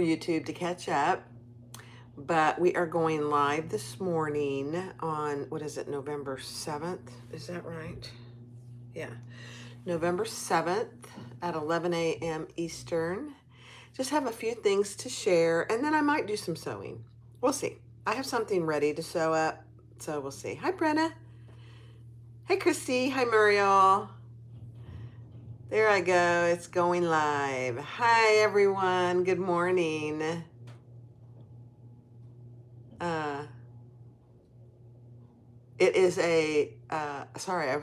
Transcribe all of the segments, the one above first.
YouTube to catch up, but we are going live this morning on, what is it, November 7th? Is that right? Yeah, November 7th at 11 a.m. Eastern. Just have a few things to share, and then I might do some sewing. We'll see. I have something ready to sew up, so we'll see. Hi, Brenna. Hi, Christy. Hi, Muriel. There I go. It's going live. Hi, everyone. Good morning. Uh, It is sorry,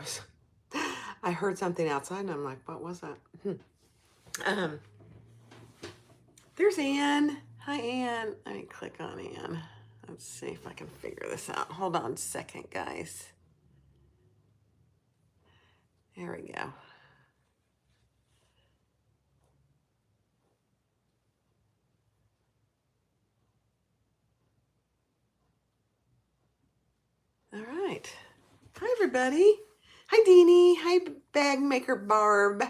I heard something outside and I'm like, what was that? Um, there's Ann. Hi, Ann. Let me click on Ann. Let's see if I can figure this out. Hold on a second, guys. There we go. All right. Hi, everybody. Hi, Deanie. Hi, Bag Maker Barb.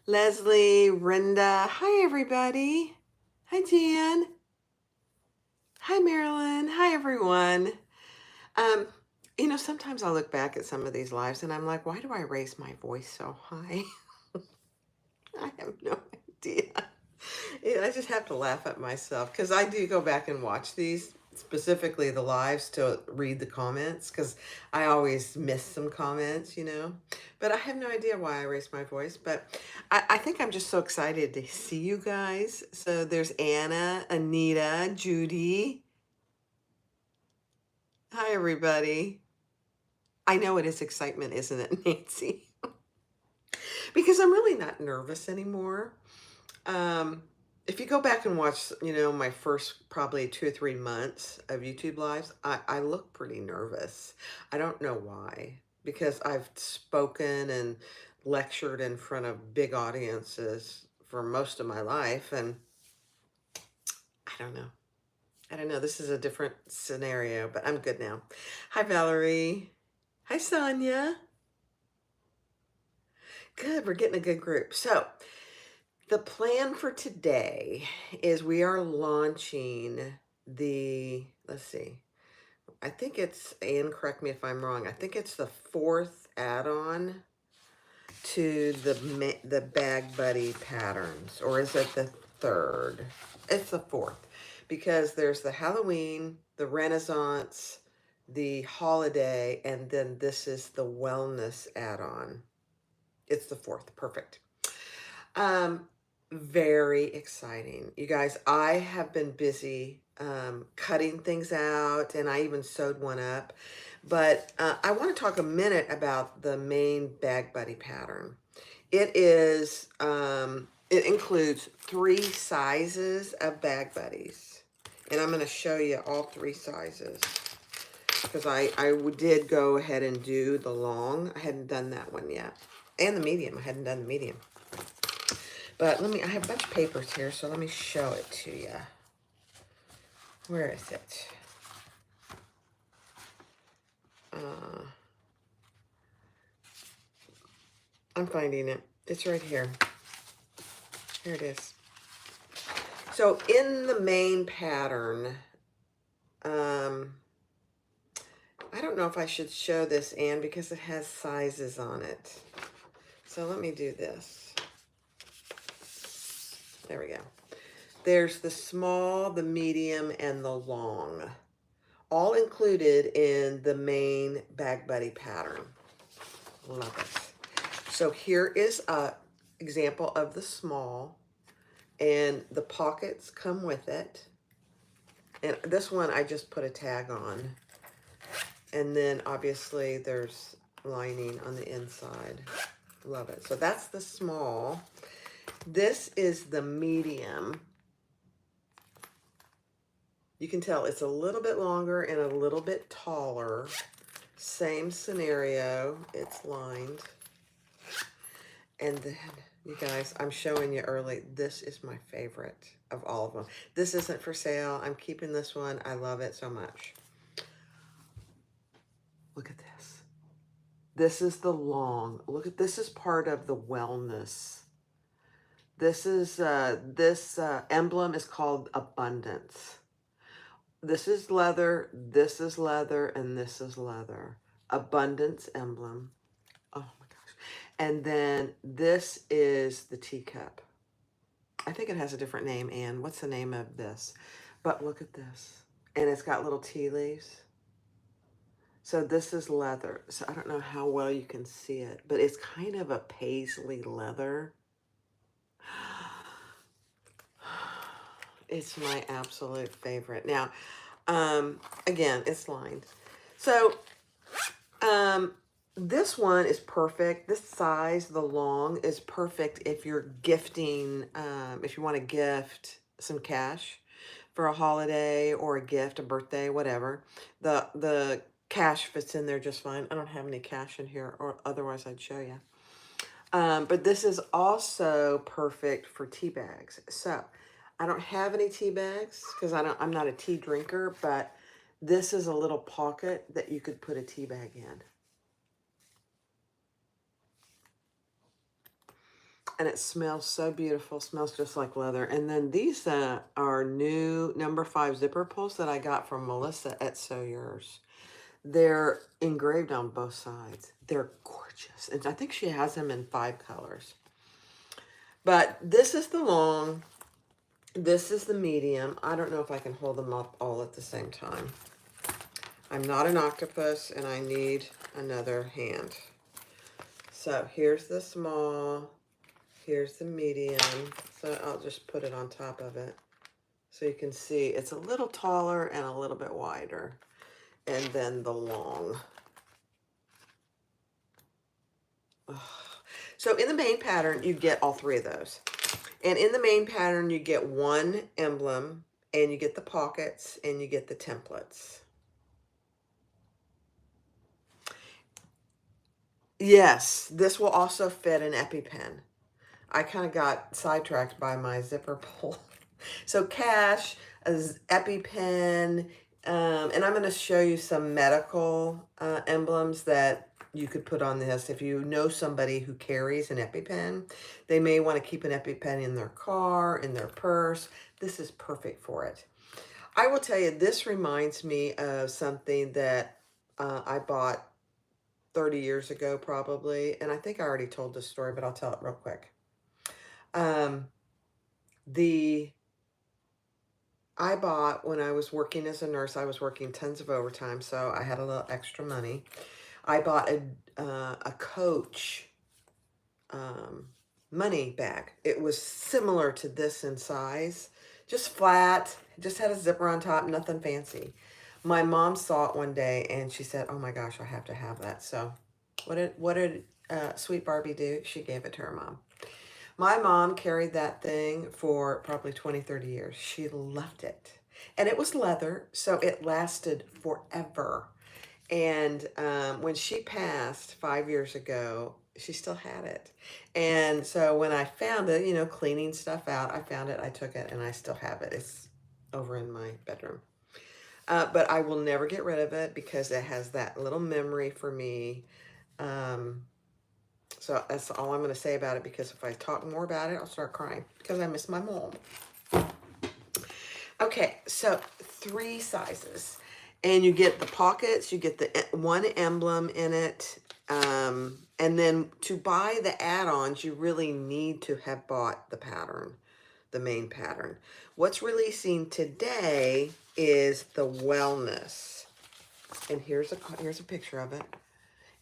Leslie, Brenda. Hi, everybody. Hi, Jan. Hi, Marilyn. Hi, everyone. Um, sometimes I look back at some of these lives and I'm like, why do I raise my voice so high? I have no idea. I just have to laugh at myself because I do go back and watch these, specifically the lives, to read the comments because I always miss some comments. But I have no idea why I raised my voice. But I think I'm just so excited to see you guys. So there's Anna, Anita, Judy. Hi, everybody. I know it is excitement, isn't it, Nancy? Because I'm really not nervous anymore. If you go back and watch, my first probably 2 or 3 months of YouTube lives, I look pretty nervous. I don't know why, because I've spoken and lectured in front of big audiences for most of my life, and I don't know. I don't know. This is a different scenario, but I'm good now. Hi, Valerie. Hi, Sonia. Good. We're getting a good group. So, the plan for today is we are launching let's see, I think it's, Anne, correct me if I'm wrong, I think it's the 4th add-on to the Bag Buddy patterns, or is it the 3rd? It's the 4th, because there's the Halloween, the Renaissance, the holiday, and then this is the wellness add-on. It's the 4th. Perfect. Very exciting. You guys, I have been busy cutting things out, and I even sewed one up. But I want to talk a minute about the main Bag Buddy pattern. It includes 3 sizes of Bag Buddies. And I'm going to show you all 3 sizes, because I did go ahead and do the long. I hadn't done that one yet. And the medium. I hadn't done the medium. But I have a bunch of papers here, so let me show it to you. Where is it? I'm finding it. It's right here. Here it is. So in the main pattern, I don't know if I should show this, Anne, because it has sizes on it. So let me do this. There we go. There's the small, the medium, and the long, all included in the main Bag Buddy pattern. Love it. So here is a example of the small, and the pockets come with it. And this one I just put a tag on. And then obviously there's lining on the inside. Love it. So that's the small. This is the medium. You can tell it's a little bit longer and a little bit taller. Same scenario. It's lined. And then, you guys, I'm showing you early. This is my favorite of all of them. This isn't for sale. I'm keeping this one. I love it so much. Look at this. This is the long. Look at this. Is part of the wellness This is this emblem is called abundance. This is leather, and this is leather. Abundance emblem. Oh my gosh. And then this is the teacup. I think it has a different name, Anne. What's the name of this? But look at this. And it's got little tea leaves. So this is leather. So I don't know how well you can see it, but it's kind of a paisley leather. It's my absolute favorite. Now, again, it's lined. So, this one is perfect. This size, the long, is perfect if you're gifting, if you want to gift some cash for a holiday or a gift, a birthday, whatever. The cash fits in there just fine. I don't have any cash in here, or otherwise I'd show you. But this is also perfect for tea bags. So I don't have any tea bags because I'm not a tea drinker, but this is a little pocket that you could put a tea bag in. And it smells so beautiful. Smells just like leather. And then these are new number 5 zipper pulls that I got from Melissa at Sew Yours. They're engraved on both sides. They're gorgeous. And I think she has them in 5 colors. But this is the long. This is the medium. I don't know if I can hold them up all at the same time. I'm not an octopus and I need another hand. So here's the small. Here's the medium. So I'll just put it on top of it. So you can see it's a little taller and a little bit wider. And then the long. So in the main pattern, you get all 3 of those. And in the main pattern, you get 1 emblem, and you get the pockets, and you get the templates. Yes, this will also fit an EpiPen. I kind of got sidetracked by my zipper pull. So cash, EpiPen, and I'm going to show you some medical emblems that you could put on this. If you know somebody who carries an EpiPen, they may want to keep an EpiPen in their car, in their purse. This is perfect for it. I will tell you, this reminds me of something that I bought 30 years ago probably, and I think I already told this story, but I'll tell it real quick. I bought, when I was working as a nurse, I was working tons of overtime, so I had a little extra money. I bought a Coach money bag. It was similar to this in size, just flat, just had a zipper on top, nothing fancy. My mom saw it one day and she said, "Oh my gosh, I have to have that." So what did Sweet Barbie do? She gave it to her mom. My mom carried that thing for probably 20, 30 years. She loved it. And it was leather, so it lasted forever. And when she passed 5 years ago, she still had it. And so when I found it, you know, cleaning stuff out, I found it, I took it, and I still have it. It's over in my bedroom. But I will never get rid of it because it has that little memory for me. So that's all I'm going to say about it, because if I talk more about it, I'll start crying because I miss my mom. Okay, so 3 sizes. And you get the pockets, you get the 1 emblem in it. And then to buy the add-ons, you really need to have bought the pattern, the main pattern. What's releasing today is the wellness. And here's a picture of it.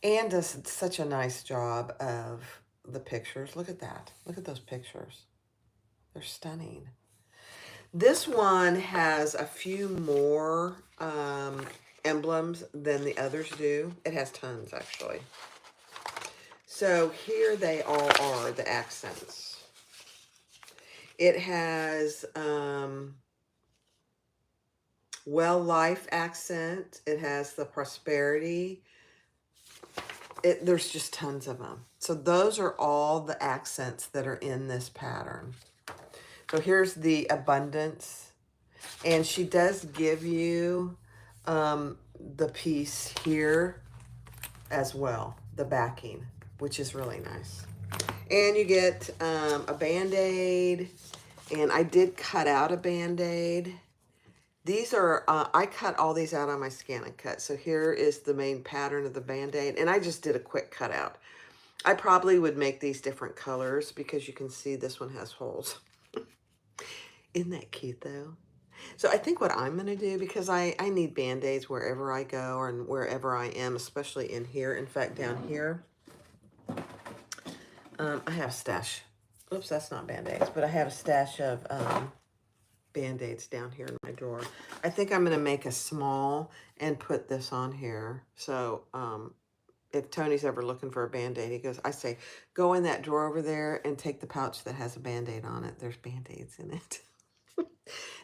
Anne does such a nice job of the pictures. Look at that. Look at those pictures. They're stunning. This one has a few more emblems than the others do. It has tons, actually. So here they all are, the accents. It has well life accent. It has the prosperity. There's just tons of them. So those are all the accents that are in this pattern. So here's the abundance. And she does give you the piece here as well, the backing, which is really nice. And you get a Band-Aid. And I did cut out a Band-Aid. These are, I cut all these out on my Scan and Cut. So here is the main pattern of the Band-Aid. And I just did a quick cutout. I probably would make these different colors because you can see this one has holes. Isn't that cute though? So I think what I'm going to do, because I need Band-Aids wherever I go or wherever I am, especially in here. In fact, down here, I have a stash. Oops, that's not Band-Aids, but I have a stash of Band-Aids down here in my drawer. I think I'm going to make a small and put this on here. So if Tony's ever looking for a Band-Aid, he goes, I say, go in that drawer over there and take the pouch that has a Band-Aid on it. There's Band-Aids in it.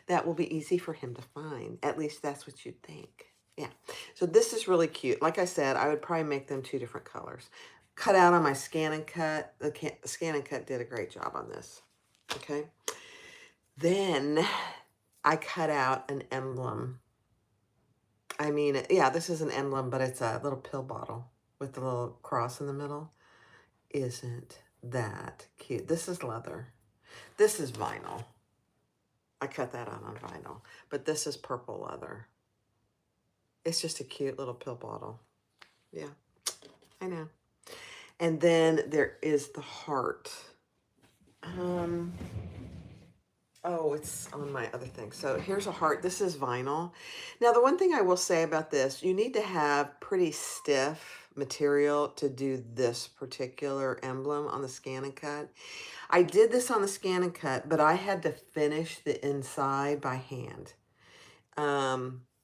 That will be easy for him to find. At least that's what you'd think. Yeah. So this is really cute. Like I said, I would probably make them 2 different colors. Cut out on my Scan and Cut. The Scan and Cut did a great job on this. Okay. Then I cut out an emblem. I mean, yeah, this is an emblem, but it's a little pill bottle with the little cross in the middle. Isn't that cute? This is leather. This is vinyl. I cut that out on vinyl, but this is purple leather. It's just a cute little pill bottle. Yeah, I know. And then there is the heart. Oh, it's on my other thing. So here's a heart. This is vinyl. Now, the one thing I will say about this, you need to have pretty stiff material to do this particular emblem on the Scan and Cut. I did this on the Scan and Cut, but I had to finish the inside by hand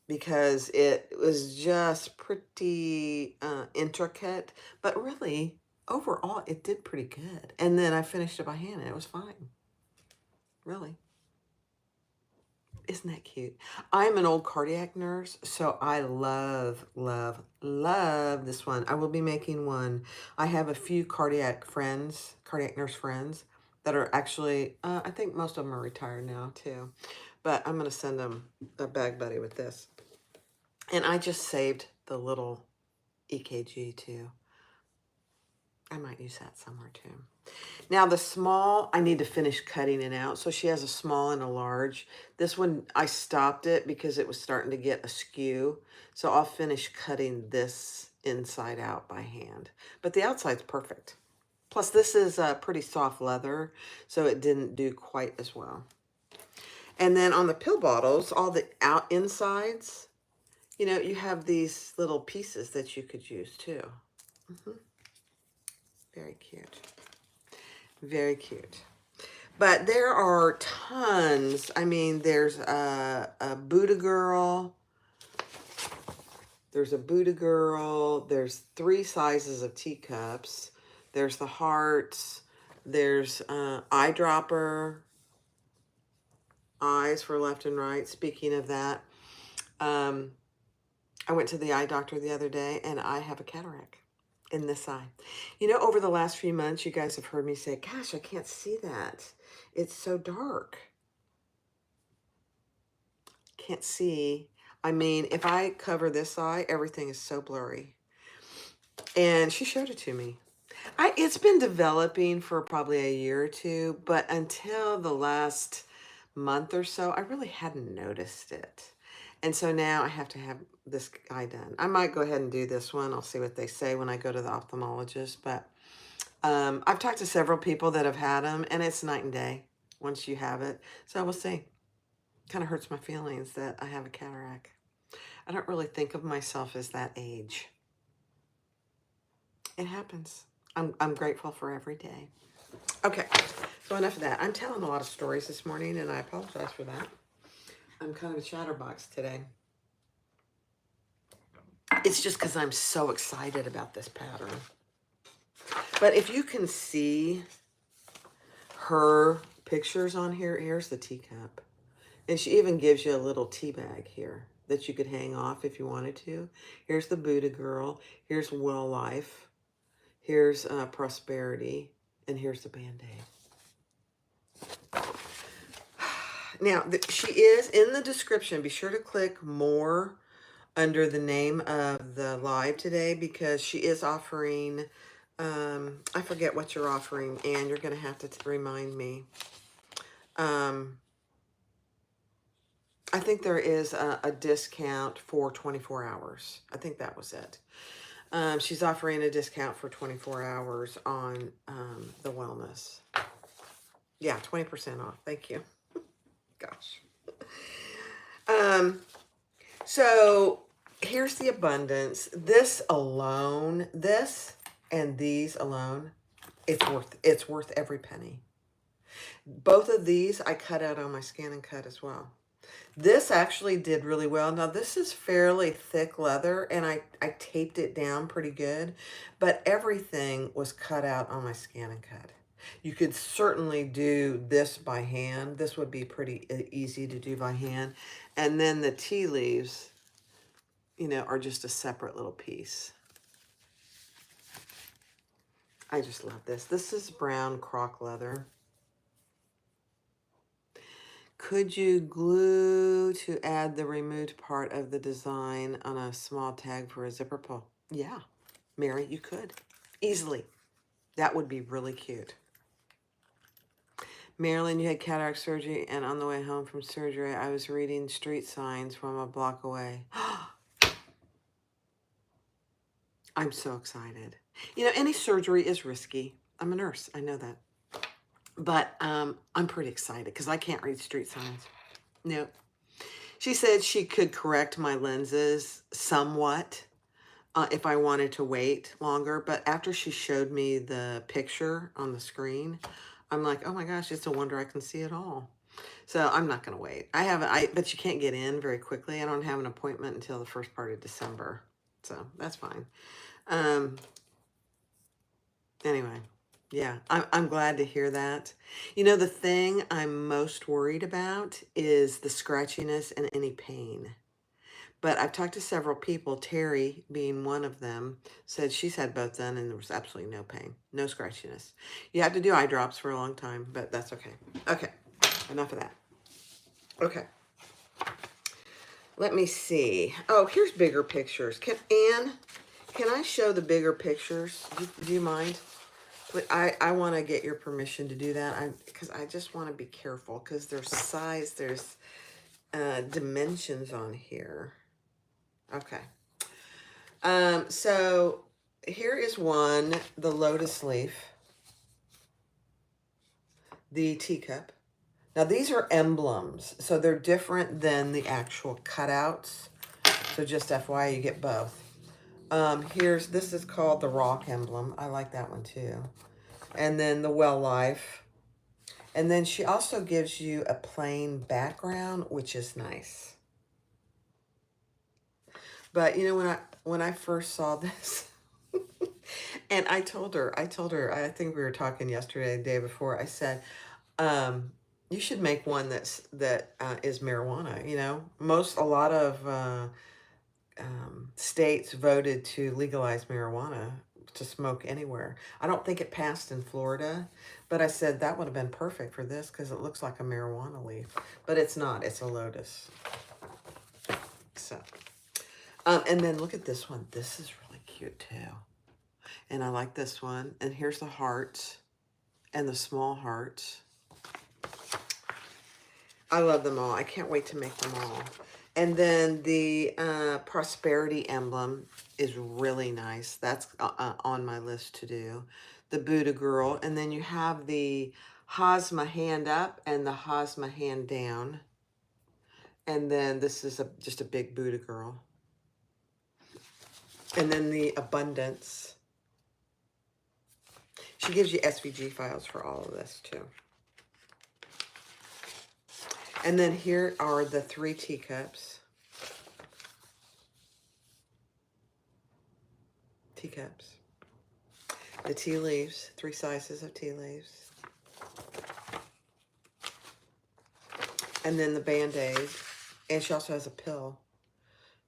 because it was just pretty intricate, but really overall it did pretty good. And then I finished it by hand and it was fine. Really. Isn't that cute? I'm an old cardiac nurse, so I love, love, love this one. I will be making one. I have a few cardiac nurse friends that are actually, I think most of them are retired now too. But I'm going to send them a bag buddy with this. And I just saved the little EKG too. I might use that somewhere too. Now the small, I need to finish cutting it out. So she has a small and a large. This one, I stopped it because it was starting to get askew. So I'll finish cutting this inside out by hand. But the outside's perfect. Plus this is a pretty soft leather, so it didn't do quite as well. And then on the pill bottles, all the insides, you know, you have these little pieces that you could use too. Very cute. Very cute. But there are tons. I mean, there's a Buddha girl. There's a Buddha girl. There's 3 sizes of teacups. There's the hearts. There's eyedropper. Eyes for left and right. Speaking of that, I went to the eye doctor the other day and I have a cataract in this eye. You know, over the last few months, you guys have heard me say, gosh, I can't see that. It's so dark. Can't see. I mean, if I cover this eye, everything is so blurry. And she showed it to me. It's been developing for probably a year or 2, but until the last month or so, I really hadn't noticed it. And so now I have to have this eye done. I might go ahead and do this one. I'll see what they say when I go to the ophthalmologist. But I've talked to several people that have had them, and it's night and day once you have it. So we'll see. Kind of hurts my feelings that I have a cataract. I don't really think of myself as that age. It happens. I'm grateful for every day. Okay, so enough of that. I'm telling a lot of stories this morning, and I apologize for that. I'm kind of a chatterbox today. It's just because I'm so excited about this pattern. But if you can see her pictures on here, here's the teacup. And she even gives you a little tea bag here that you could hang off if you wanted to. Here's the Buddha girl. Here's Well Life. Here's Prosperity. And here's the Band-Aid. Now, she is in the description. Be sure to click more under the name of the live today because she is offering I forget what you're offering, and you're going to have to remind me. I think there is a discount for 24 hours. I think that was it. She's offering a discount for 24 hours on the wellness. Yeah, 20% off. Thank you. Gosh. So here's the abundance. This alone, this and these alone, it's worth every penny. Both of these I cut out on my Scan and Cut as well. This actually did really well. Now this is fairly thick leather, and I taped it down pretty good, but everything was cut out on my Scan and Cut. You could certainly do this by hand. This would be pretty easy to do by hand. And then the tea leaves, you know, are just a separate little piece. I just love this. This is brown croc leather. Could you glue to add the removed part of the design on a small tag for a zipper pull? Yeah, Mary, you could. Easily. That would be really cute. Marilyn, you had cataract surgery, and on the way home from surgery, I was reading street signs from a block away. I'm so excited. You know, any surgery is risky. I'm a nurse. I know that. But I'm pretty excited because I can't read street signs. No. She said she could correct my lenses somewhat if I wanted to wait longer. But after she showed me the picture on the screen, I'm like, oh my gosh, it's a wonder I can see it all. So I'm not going to wait. But you can't get in very quickly. I don't have an appointment until the first part of December. So that's fine. Anyway, yeah, I'm glad to hear that. You know, the thing I'm most worried about is the scratchiness and any pain. But I've talked to several people, Terry being one of them, said she's had both done and there was absolutely no pain, no scratchiness. You have to do eye drops for a long time, but that's okay. Okay, enough of that. Okay. Let me see. Oh, here's bigger pictures. Anne, can I show the bigger pictures? Do you mind? But I want to get your permission to do that because I just want to be careful because there's size, there's dimensions on here. Okay. So here is one, the lotus leaf, the teacup. Now these are emblems, so they're different than the actual cutouts. So just FYI, you get both. This is called the rock emblem. I like that one too. And then the well life. And then she also gives you a plain background, which is nice. But you know, when I first saw this, and I told her, I think we were talking yesterday, the day before, I said, you should make one that is marijuana. You know, a lot of states voted to legalize marijuana to smoke anywhere. I don't think it passed in Florida, but I said that would have been perfect for this because it looks like a marijuana leaf, but it's not. It's a lotus. So, and then look at this one. This is really cute too. And I like this one. And here's the heart and the small heart. I love them all. I can't wait to make them all. And then the prosperity emblem is really nice. That's on my list to do. The Buddha girl. And then you have the Hazma hand up and the Hazma hand down. And then this is just a big Buddha girl. And then the abundance. She gives you SVG files for all of this too. And then here are the 3 teacups. Teacups. The tea leaves, 3 sizes of tea leaves. And then the Band-Aid. And she also has a pill.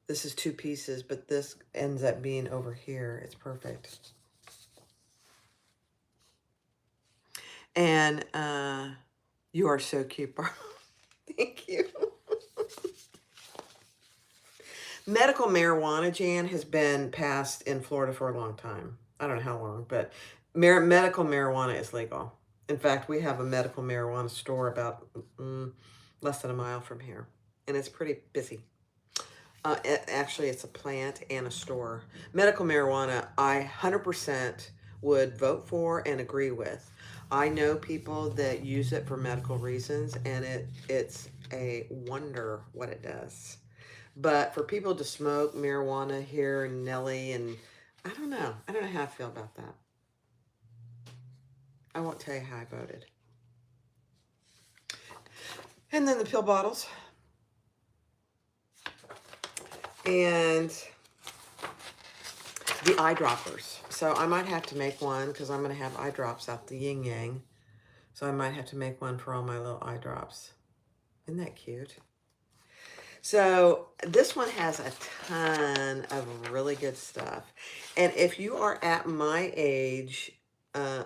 This is 2 pieces, but this ends up being over here. It's perfect. And you are so cute, Barbara. Thank you. Medical marijuana, Jan, has been passed in Florida for a long time. I don't know how long, but medical marijuana is legal. In fact, we have a medical marijuana store about less than a mile from here, and it's pretty busy. Actually, it's a plant and a store. Medical marijuana, I 100% would vote for and agree with. I know people that use it for medical reasons, and it's a wonder what it does. But for people to smoke marijuana here in Nelly, and I don't know. I don't know how I feel about that. I won't tell you how I voted. And then the pill bottles. And the eyedroppers. So I might have to make one because I'm going to have eye drops out the yin yang. So I might have to make one for all my little eye drops. Isn't that cute? So this one has a ton of really good stuff. And if you are at my age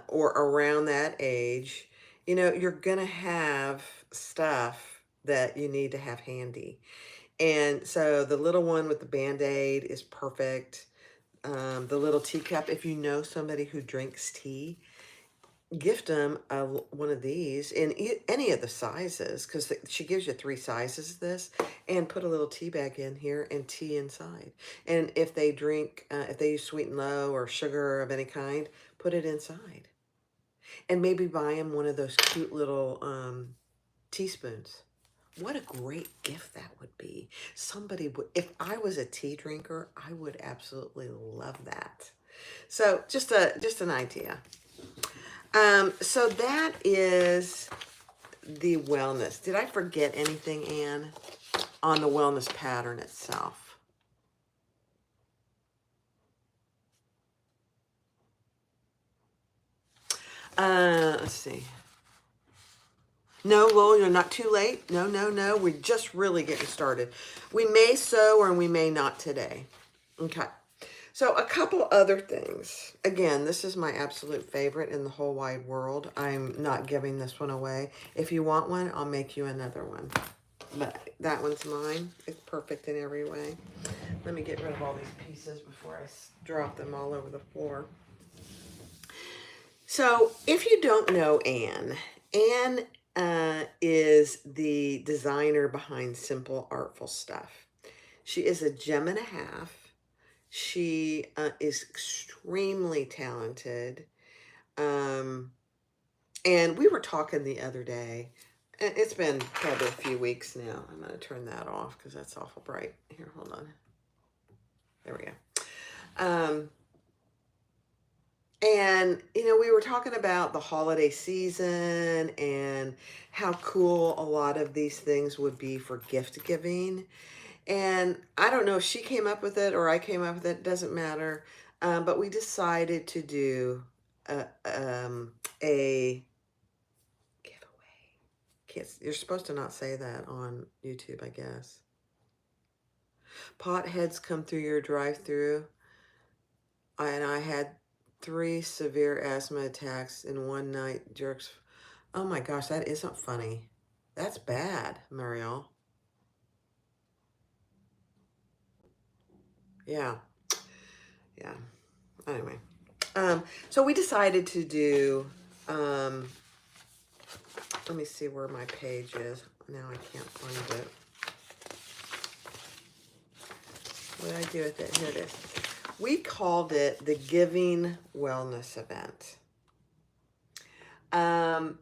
or around that age, you know, you're going to have stuff that you need to have handy. And so the little one with the Band-Aid is perfect. The little teacup, if you know somebody who drinks tea, gift them one of these in any of the sizes, because she gives you 3 sizes of this, and put a little tea bag in here and tea inside. And if they drink, if they use sweet and low or sugar of any kind, put it inside. And maybe buy them one of those cute little teaspoons. What a great gift that would be. Somebody would, if I was a tea drinker, I would absolutely love that. So just an idea. So that is the wellness. Did I forget anything, Anne, on the wellness pattern itself? Let's see. No, Lowell, you're not too late. No, no, no. We're just really getting started. We may sew or we may not today. Okay. So a couple other things. Again, this is my absolute favorite in the whole wide world. I'm not giving this one away. If you want one, I'll make you another one. But that one's mine. It's perfect in every way. Let me get rid of all these pieces before I drop them all over the floor. So if you don't know Anne, Anne is the designer behind Simple Artful Stuff. She is a gem and a half. She is extremely talented. And we were talking the other day. It's been probably a few weeks now. I'm going to turn that off because that's awful bright. Here, hold on. There we go. And, you know, we were talking about the holiday season and how cool a lot of these things would be for gift giving. And I don't know if she came up with it or I came up with it, doesn't matter. But we decided to do a giveaway. Kids, you're supposed to not say that on YouTube, I guess. Potheads come through your drive-through. And I had 3 severe asthma attacks in one night. Jerks. Oh my gosh, that isn't funny. That's bad, Mariel. Yeah. Yeah. Anyway. So we decided to do, let me see where my page is. Now I can't find it. What did I do with it? Here it is. We called it the Giving Wellness Event. Anne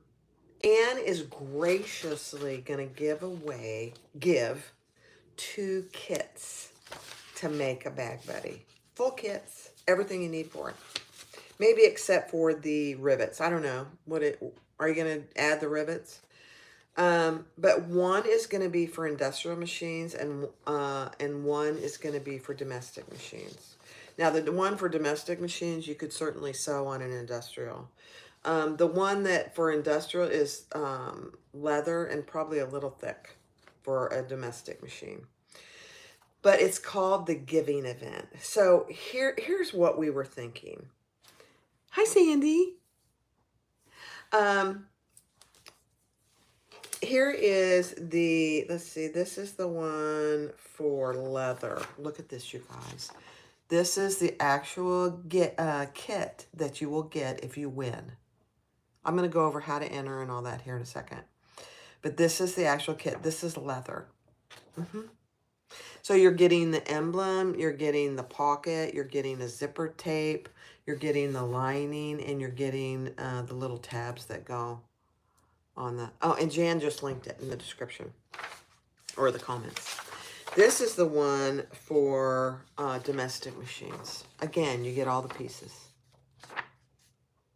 is graciously going to give 2 kits to make a bag buddy. Full kits, everything you need for it. Maybe except for the rivets. I don't know. Are you going to add the rivets? But one is going to be for industrial machines and one is going to be for domestic machines. Now, the one for domestic machines, you could certainly sew on an industrial. The one that for industrial is leather and probably a little thick for a domestic machine. But it's called the Giving Event. So here's what we were thinking. Hi, Sandy. Here is the, let's see, this is the one for leather. Look at this, you guys. This is the actual kit that you will get if you win. I'm going to go over how to enter and all that here in a second. But this is the actual kit. This is leather. So you're getting the emblem, you're getting the pocket, you're getting a zipper tape, you're getting the lining, and you're getting the little tabs that go on the... Oh, and Jan just linked it in the description or the comments. This is the one for domestic machines. Again, you get all the pieces.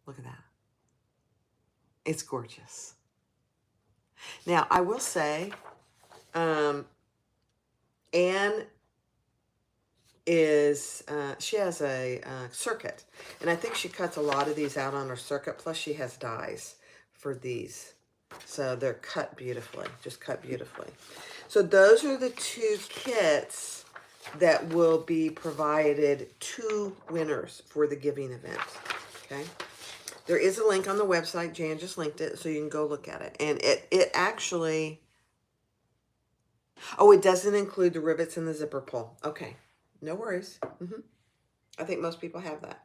Look at that. It's gorgeous. Now, I will say, Anne is, she has a circuit. And I think she cuts a lot of these out on her circuit. Plus, she has dies for these. So they're cut beautifully, just cut beautifully. So those are the two kits that will be provided to winners for the giving event, okay? There is a link on the website. Jan just linked it, so you can go look at it. And it actually, oh, it doesn't include the rivets and the zipper pull. Okay, no worries. I think most people have that.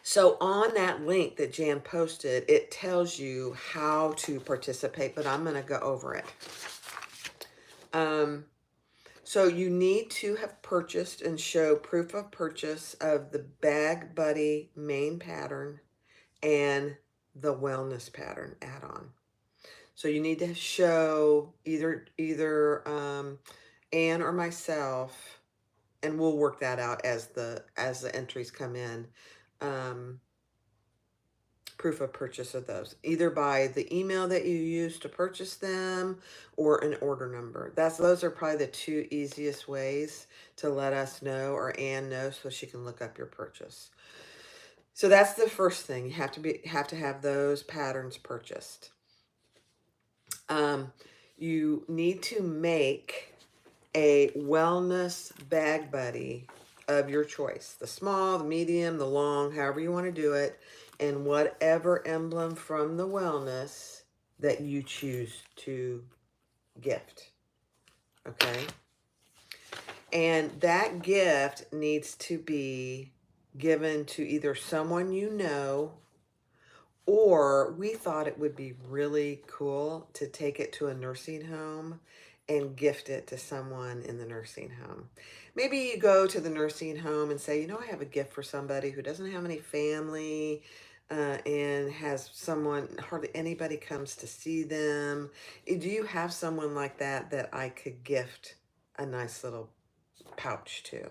So on that link that Jan posted, it tells you how to participate, but I'm going to go over it. So you need to have purchased and show proof of purchase of the Bag Buddy main pattern and the wellness pattern add-on. So you need to show either Anne or myself, and we'll work that out as the entries come in. Proof of purchase of those, either by the email that you use to purchase them or an order number. Those are probably the two easiest ways to let us know, or Anne knows, so she can look up your purchase. So that's the first thing. You have to have those patterns purchased. You need to make a wellness bag buddy of your choice. The small, the medium, the long, however you want to do it, and whatever emblem from the wellness that you choose to gift. Okay? And that gift needs to be given to either someone you know, or we thought it would be really cool to take it to a nursing home and gift it to someone in the nursing home. Maybe you go to the nursing home and say, you know, I have a gift for somebody who doesn't have any family and has someone, hardly anybody comes to see them. Do you have someone like that I could gift a nice little pouch to?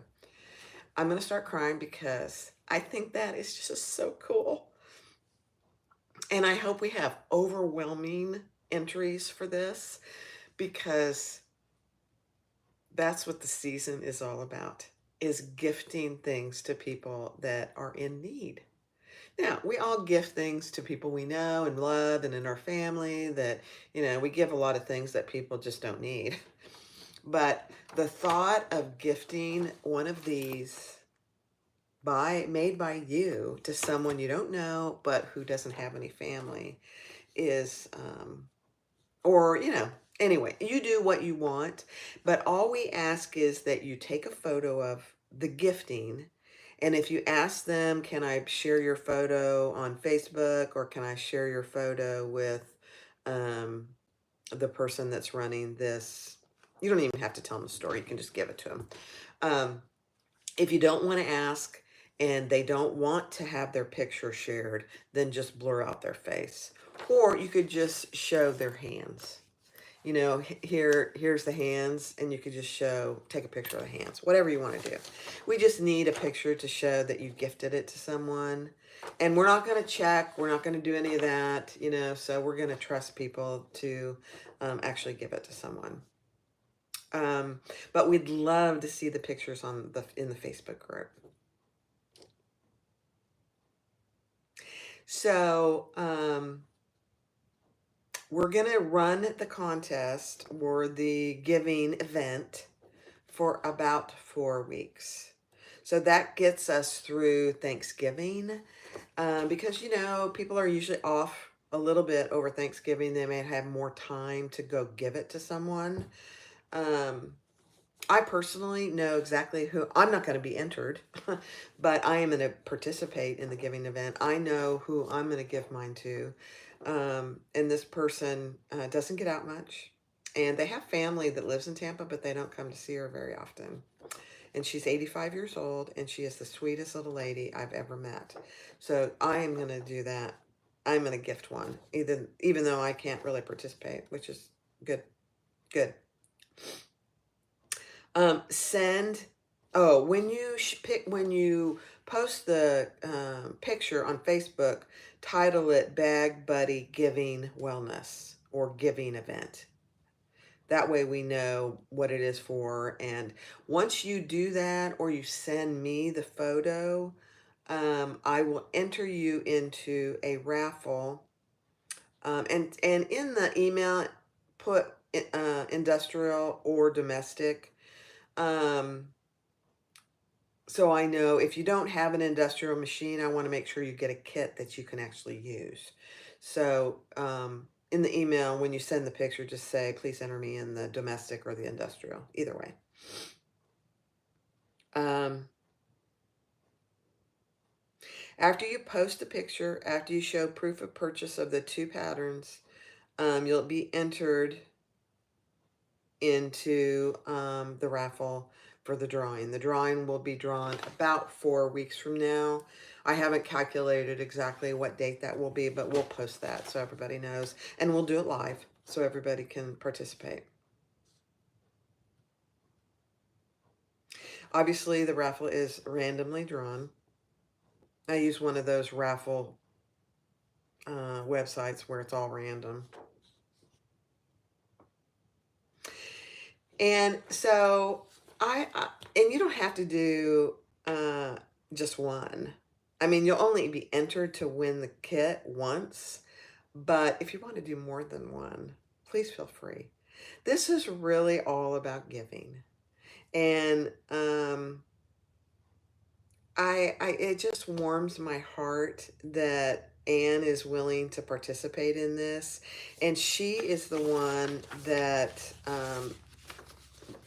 I'm going to start crying because I think that is just so cool. And I hope we have overwhelming entries for this, because that's what the season is all about, is gifting things to people that are in need. Now, we all gift things to people we know and love and in our family that, you know, we give a lot of things that people just don't need. But the thought of gifting one of these made by you to someone you don't know but who doesn't have any family is, or, you know, anyway, you do what you want, but all we ask is that you take a photo of the gifting. And if you ask them, can I share your photo on Facebook, or can I share your photo with the person that's running this? You don't even have to tell them the story. You can just give it to them. If you don't want to ask and they don't want to have their picture shared, then just blur out their face. Or you could just show their hands. You know, here's the hands, and you could just take a picture of the hands, whatever you want to do. We just need a picture to show that you gifted it to someone. And we're not going to check. We're not going to do any of that, you know, so we're going to trust people to actually give it to someone. But we'd love to see the pictures in the Facebook group. So, we're going to run the contest or the giving event for about 4 weeks. So that gets us through Thanksgiving, because, you know, people are usually off a little bit over Thanksgiving. They may have more time to go give it to someone. I personally know exactly who, I'm not going to be entered, but I am going to participate in the giving event. I know who I'm going to give mine to. And this person doesn't get out much. And they have family that lives in Tampa, but they don't come to see her very often. And she's 85 years old, and she is the sweetest little lady I've ever met. So I am going to do that. I'm going to gift one, even though I can't really participate, which is good. Good. Send. Oh, when you when you post the picture on Facebook, title it "Bag Buddy Giving Wellness" or "Giving Event." That way we know what it is for. And once you do that, or you send me the photo, I will enter you into a raffle. And in the email, put industrial or domestic. Um, so I know if you don't have an industrial machine, I want to make sure you get a kit that you can actually use. So in the email, when you send the picture, just say, please enter me in the domestic or the industrial, either way. After you post the picture, after you show proof of purchase of the 2 patterns, you'll be entered into the raffle for the drawing. The drawing will be drawn about 4 weeks from now. I haven't calculated exactly what date that will be, but we'll post that so everybody knows. And we'll do it live so everybody can participate. Obviously, the raffle is randomly drawn. I use one of those raffle websites where it's all random. And so and you don't have to do just one. I mean, you'll only be entered to win the kit once, but if you want to do more than one, please feel free. This is really all about giving. And it just warms my heart that Anne is willing to participate in this. And she is the one that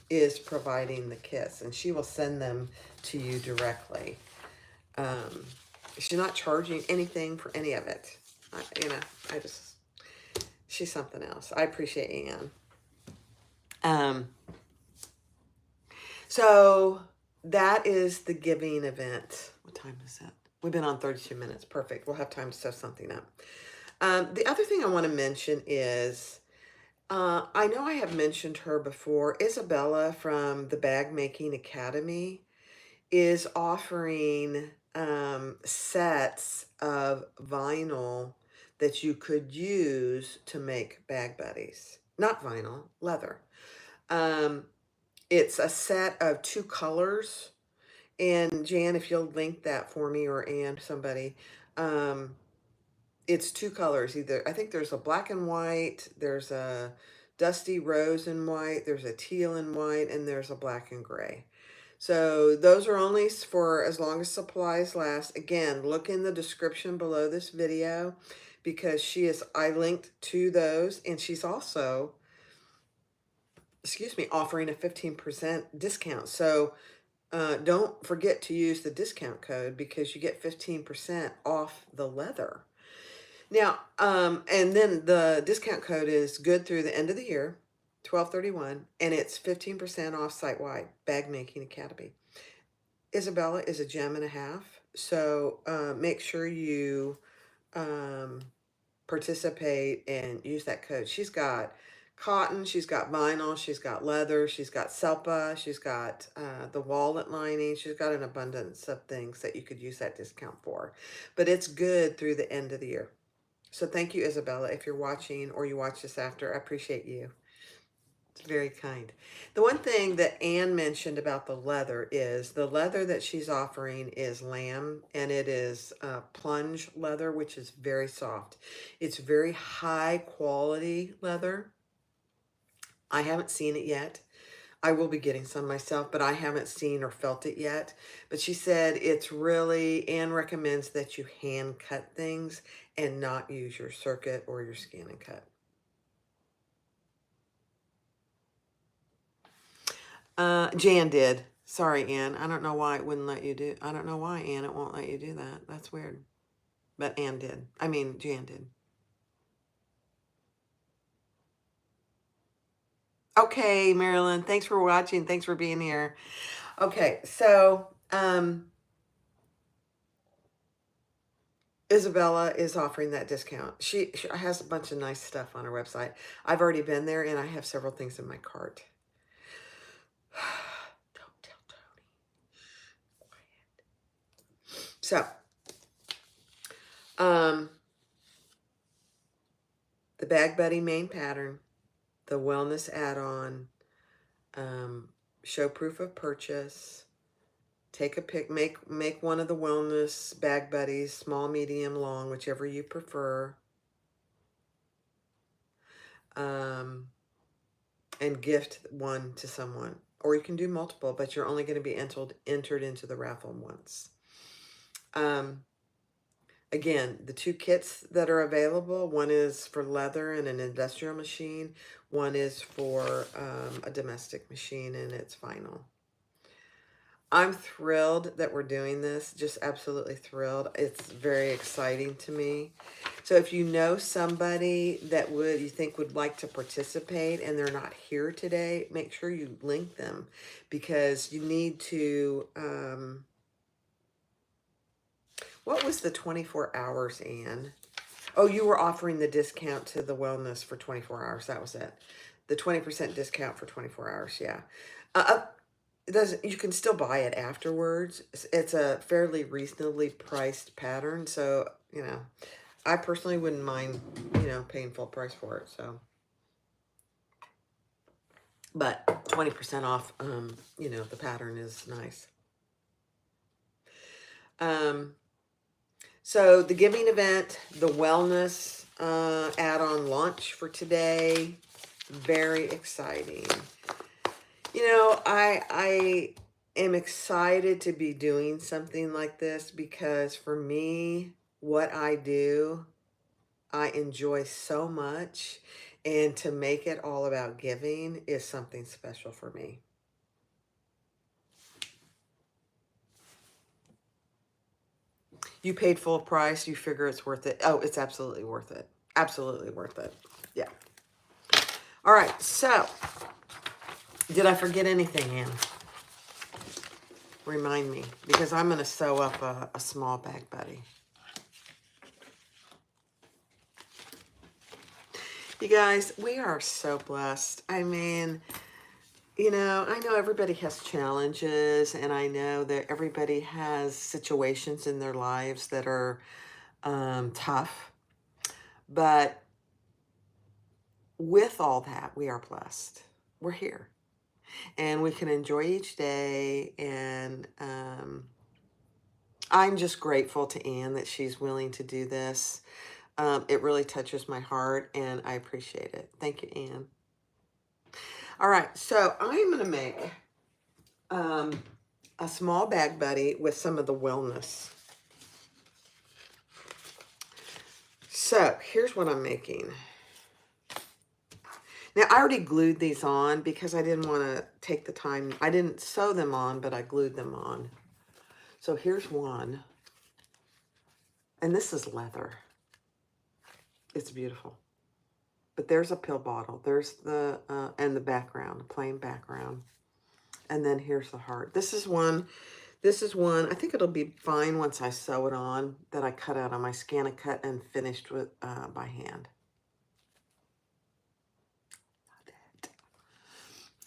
is providing the kits, and she will send them to you directly. She's not charging anything for any of it. She's something else. I appreciate Anne. So that is the giving event. What time is it? We've been on 32 minutes. Perfect. We'll have time to sew something up. The other thing I want to mention is, I know I have mentioned her before. Isabella from the Bag Making Academy is offering sets of vinyl that you could use to make bag buddies. Not vinyl, leather. It's a set of 2 colors. And Jan, if you'll link that for me, or Ann, somebody, it's 2 colors. Either, I think there's a black and white, there's a dusty rose and white, there's a teal and white, and there's a black and gray. So those are only for as long as supplies last. Again, look in the description below this video, because I linked to those, and she's also, offering a 15% discount. So don't forget to use the discount code, because you get 15% off the leather. Now, and then the discount code is good through the end of the year, 12/31, and it's 15% off site-wide, Bag Making Academy. Isabella is a gem and a half, so make sure you participate and use that code. She's got cotton, she's got vinyl, she's got leather, she's got selpa, she's got the wallet lining, she's got an abundance of things that you could use that discount for. But it's good through the end of the year. So thank you, Isabella, if you're watching or you watch this after. I appreciate you. It's very kind. The one thing that Anne mentioned about the leather is the leather that she's offering is lamb, and it is plunge leather, which is very soft. It's very high quality leather. I haven't seen it yet. I will be getting some myself, but I haven't seen or felt it yet. But she said it's really, Anne recommends that you hand cut things and not use your circuit or your scan and cut. Jan did. Sorry, Ann. I don't know why it wouldn't let you do. I don't know why, Ann, it won't let you do that. That's weird. But Ann did. I mean, Jan did. Okay, Marilyn. Thanks for watching. Thanks for being here. Okay, so Isabella is offering that discount. She has a bunch of nice stuff on her website. I've already been there, and I have several things in my cart. Don't tell Tony. Quiet. So, the Bag Buddy main pattern, the wellness add-on, show proof of purchase, take a pic, make one of the wellness bag buddies, small, medium, long, whichever you prefer, and gift one to someone. Or you can do multiple, but you're only going to be entered into the raffle once. Again, the two kits that are available, one is for leather and an industrial machine. One is for a domestic machine, and it's vinyl. I'm thrilled that we're doing this, just absolutely thrilled. It's very exciting to me. So if you know somebody that you think would like to participate and they're not here today, make sure you link them, because you need to, what was the 24 hours, Anne? Oh, you were offering the discount to the wellness for 24 hours. That was it. The 20% discount for 24 hours, yeah. You can still buy it afterwards. It's a fairly reasonably priced pattern, so, you know, I personally wouldn't mind, you know, paying full price for it, so. But 20% off, you know, the pattern is nice. So the giving event, the wellness add-on launch for today, very exciting. You know, I am excited to be doing something like this, because for me, what I do, I enjoy so much, and to make it all about giving is something special for me. You paid full price, you figure it's worth it. Oh, it's absolutely worth it. Absolutely worth it. Yeah. All right, so did I forget anything, Ann? Remind me, because I'm going to sew up a small bag buddy. You guys, we are so blessed. I mean, you know, I know everybody has challenges, and I know that everybody has situations in their lives that are tough. But with all that, we are blessed. We're here. And we can enjoy each day. And I'm just grateful to Anne that she's willing to do this. It really touches my heart, and I appreciate it. Thank you, Anne. All right, so I'm going to make a small bag buddy with some of the wellness. So here's what I'm making. Now, I already glued these on because I didn't want to take the time. I didn't sew them on, but I glued them on. So here's one. And this is leather. It's beautiful. But there's a pill bottle. There's the, and the background, plain background. And then here's the heart. This is one, I think it'll be fine once I sew it on, that I cut out on my Scan-A-Cut and finished with by hand.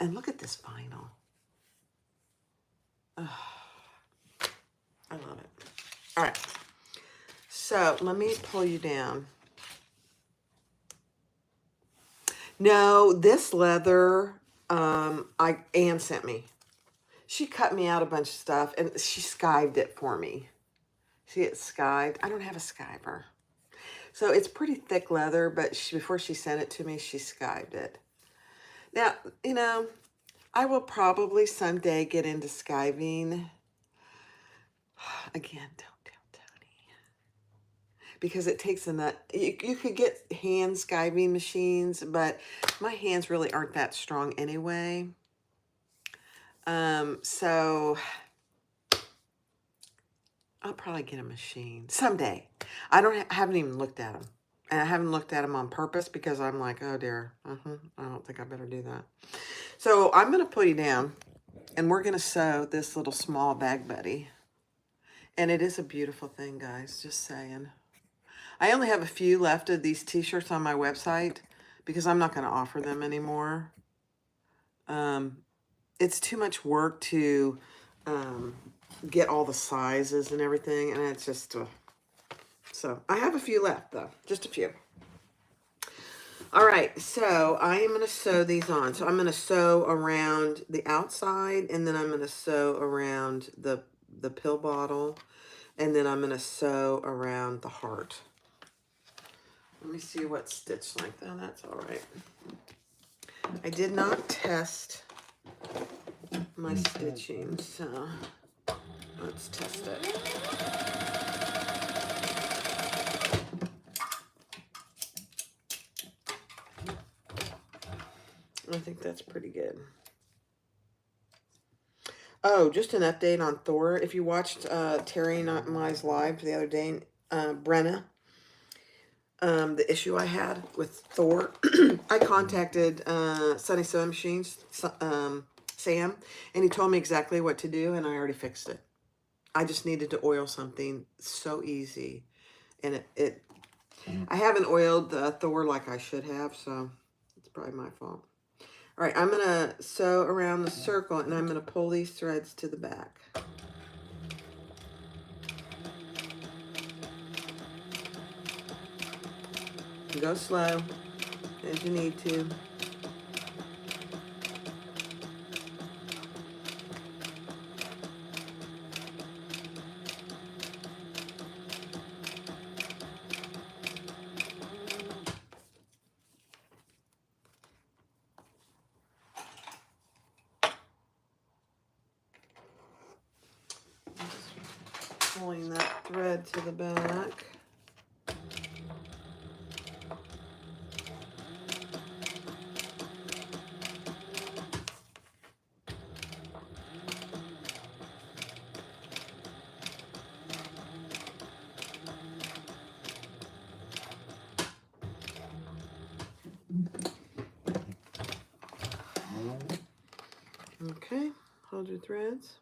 And look at this vinyl. Oh, I love it. All right. So let me pull you down. No, this leather, Anne sent me. She cut me out a bunch of stuff, and she skived it for me. See, it's skived. I don't have a skiver. So it's pretty thick leather, but before she sent it to me, she skived it. Now, you know, I will probably someday get into skiving. Again, don't tell Tony. Because it takes a nut. You could get hand skiving machines, but my hands really aren't that strong anyway. So I'll probably get a machine someday. I haven't even looked at them. And I haven't looked at them on purpose because I'm like, oh dear, I don't think I better do that. So I'm going to put you down and we're going to sew this little small bag buddy. And it is a beautiful thing, guys, just saying. I only have a few left of these t-shirts on my website because I'm not going to offer them anymore. It's too much work to get all the sizes and everything, and it's just so I have a few left though, just a few. All right, so I am going to sew these on. So I'm going to sew around the outside, and then I'm going to sew around the pill bottle, and then I'm going to sew around the heart. Let me see what stitch length. Oh, that's all right. I did not test my stitching, so let's test it. I think that's pretty good. Oh, just an update on Thor. If you watched Terry and I's live the other day, Brenna, the issue I had with Thor, I contacted Sunny Sewing Machines, Sam, and he told me exactly what to do, and I already fixed it. I just needed to oil something. So easy. And I haven't oiled Thor like I should have, so it's probably my fault. All right, I'm going to sew around the circle, and I'm going to pull these threads to the back. Go slow as you need to. Pulling that thread to the back. Okay, hold your threads.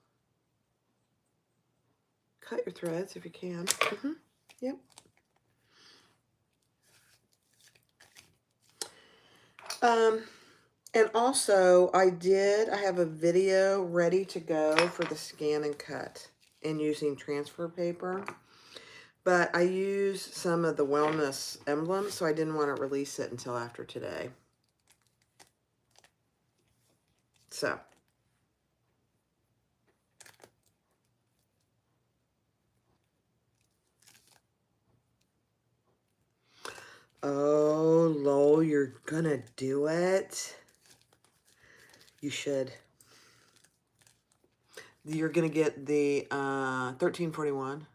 Cut your threads if you can. Yep. And also I have a video ready to go for the scan and cut and using transfer paper, but I use some of the wellness emblems, so I didn't want to release it until after today. So oh, Lowell, you're gonna do it? You should. You're gonna get the 1341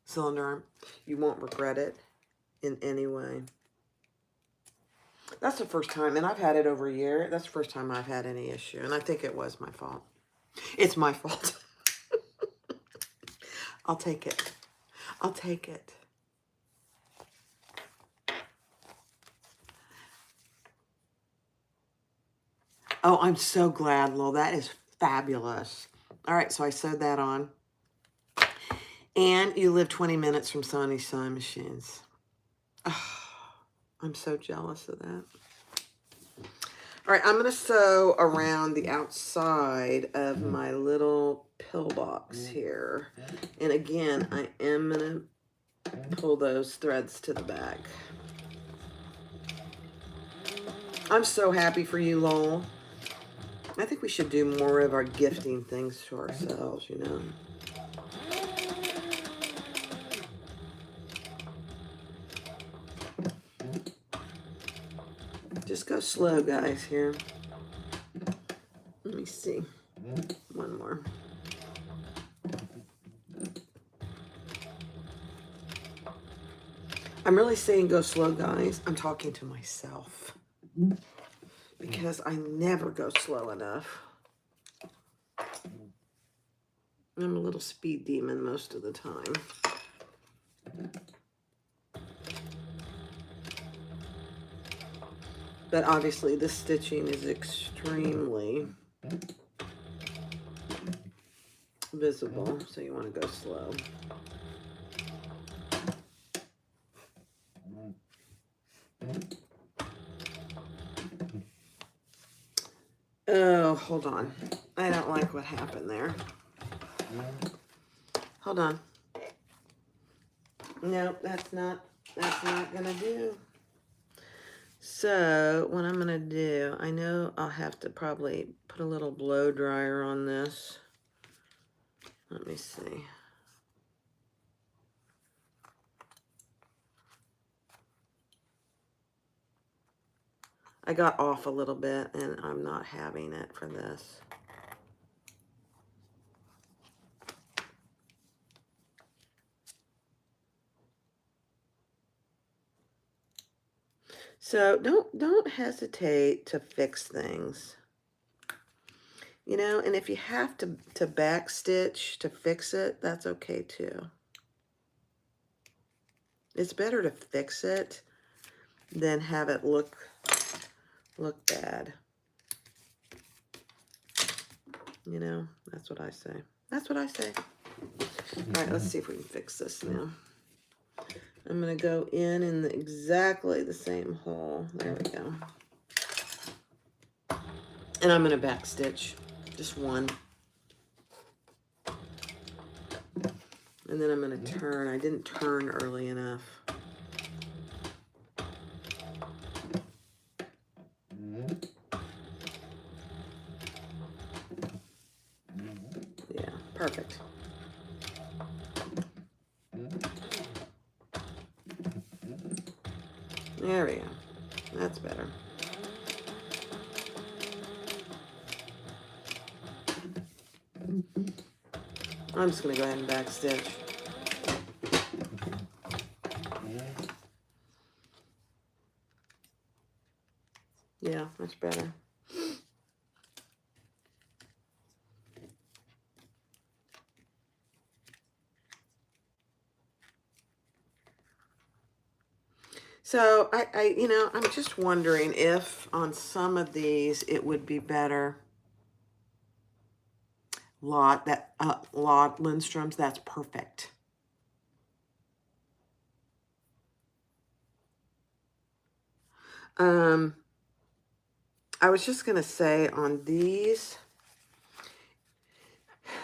cylinder arm. You won't regret it in any way. That's the first time, and I've had it over a year. That's the first time I've had any issue, and I think it was my fault. It's my fault. I'll take it. I'll take it. Oh, I'm so glad, Lil. That is fabulous. All right, so I sewed that on. And you live 20 minutes from Sony Sewing Machines. Oh, I'm so jealous of that. All right, I'm going to sew around the outside of my little pill box here. And again, I am going to pull those threads to the back. I'm so happy for you, Lowell. I think we should do more of our gifting things to ourselves, you know. Just go slow, guys, here. Let me see. One more. I'm really saying go slow, guys. I'm talking to myself because I never go slow enough. I'm a little speed demon most of the time. But obviously the stitching is extremely visible, so you want to go slow. Oh, hold on. I don't like what happened there. Hold on. Nope, that's not gonna do. So what I'm gonna do, I know I'll have to probably put a little blow dryer on this. Let me see. I got off a little bit and I'm not having it for this. So don't hesitate to fix things. You know, and if you have to back stitch to fix it, that's okay too. It's better to fix it than have it look bad. You know, that's what I say. That's what I say. All right, let's see if we can fix this now. I'm going to go in exactly the same hole. There we go. And I'm going to back stitch just one. And then I'm going to turn. I didn't turn early enough. Yeah, perfect. There we go. That's better. I'm just going to go ahead and back stitch. Yeah, that's better. So you know, I'm just wondering if on some of these it would be better. Lot Lindstrom's, that's perfect. I was just gonna say on these,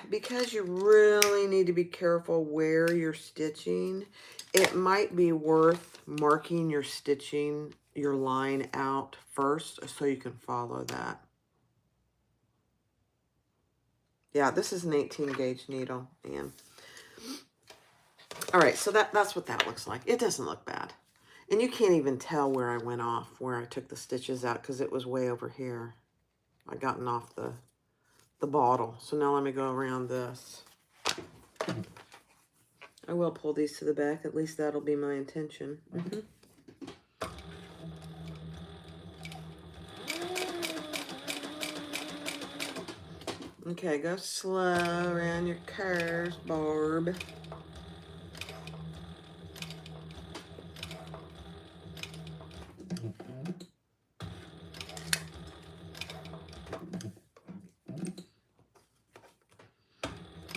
because you really need to be careful where you're stitching, it might be worth marking your stitching, your line out first so you can follow that. Yeah, this is an 18 gauge needle, and all right, so that's what that looks like. It doesn't look bad. And you can't even tell where I went off, where I took the stitches out, because it was way over here. I gotten off the bottle. So now let me go around this. I will pull these to the back. At least that'll be my intention. Okay, go slow around your curves, Barb.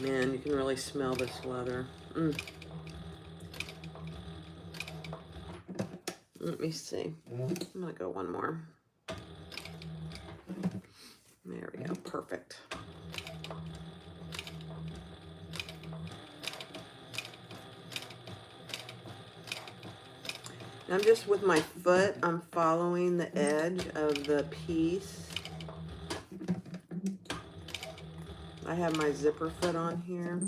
Man, you can really smell this leather. Let me see. I'm gonna go one more. There we go, perfect. I'm just with my foot, I'm following the edge of the piece. I have my zipper foot on here.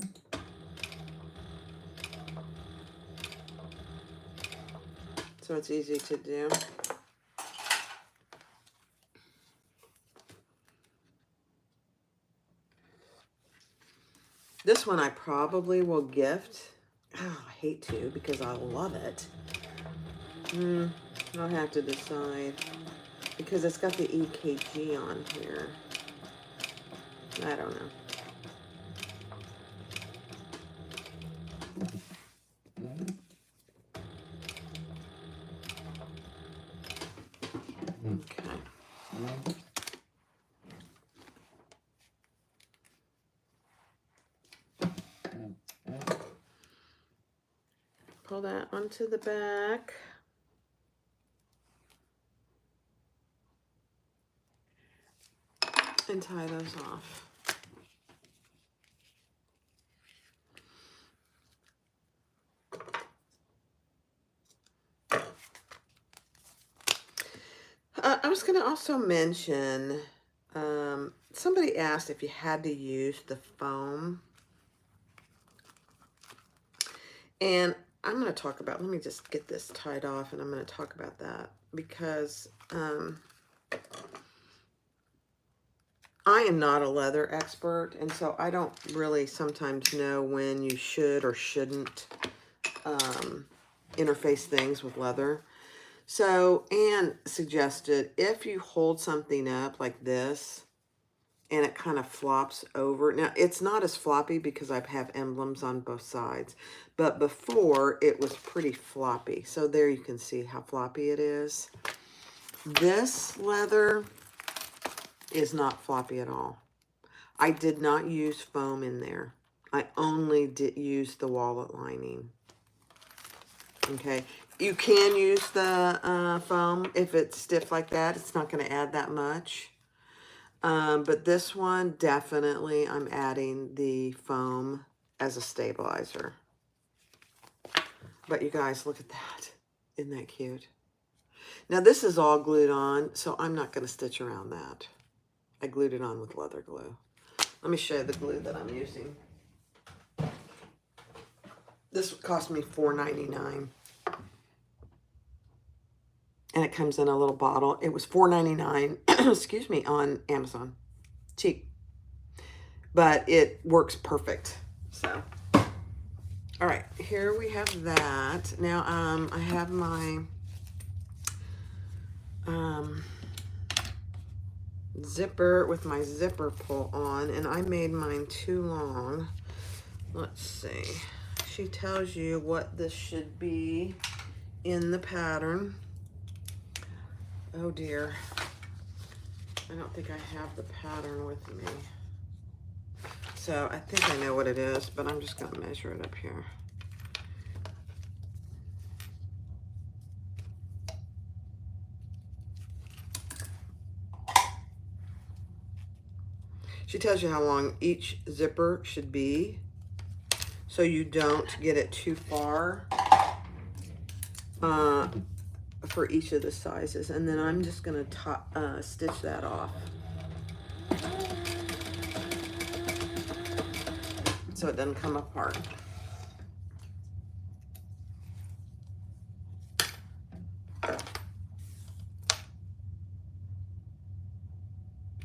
So it's easy to do. This one I probably will gift. Oh, I hate to because I love it. I'll have to decide because it's got the EKG on here. I don't know. pull that onto the back. And tie those off. I was going to also mention, somebody asked if you had to use the foam. And I'm going to talk about, let me just get this tied off, and I'm going to talk about that because I am not a leather expert, and so I don't really sometimes know when you should or shouldn't interface things with leather. So Anne suggested if you hold something up like this and it kind of flops over. Now, it's not as floppy because I have emblems on both sides, but before it was pretty floppy. So there you can see how floppy it is. This leather is not floppy at all. I did not use foam in there. I only did use the wallet lining. Okay, you can use the foam if it's stiff like that. It's not going to add that much. But this one, definitely, I'm adding the foam as a stabilizer. But you guys, look at that. Isn't that cute? Now, this is all glued on, so I'm not going to stitch around that. I glued it on with leather glue. Let me show you the glue that I'm using. This cost me $4.99. And it comes in a little bottle. It was $4.99, excuse me, on Amazon. Cheap. But it works perfect. So, all right, here we have that. Now, I have my zipper with my zipper pull on, and I made mine too long. Let's see. She tells you what this should be in the pattern. Oh dear. I don't think I have the pattern with me. So I think I know what it is, but I'm just going to measure it up here. She tells you how long each zipper should be, so you don't get it too far for each of the sizes. And then I'm just going to stitch that off, so it doesn't come apart.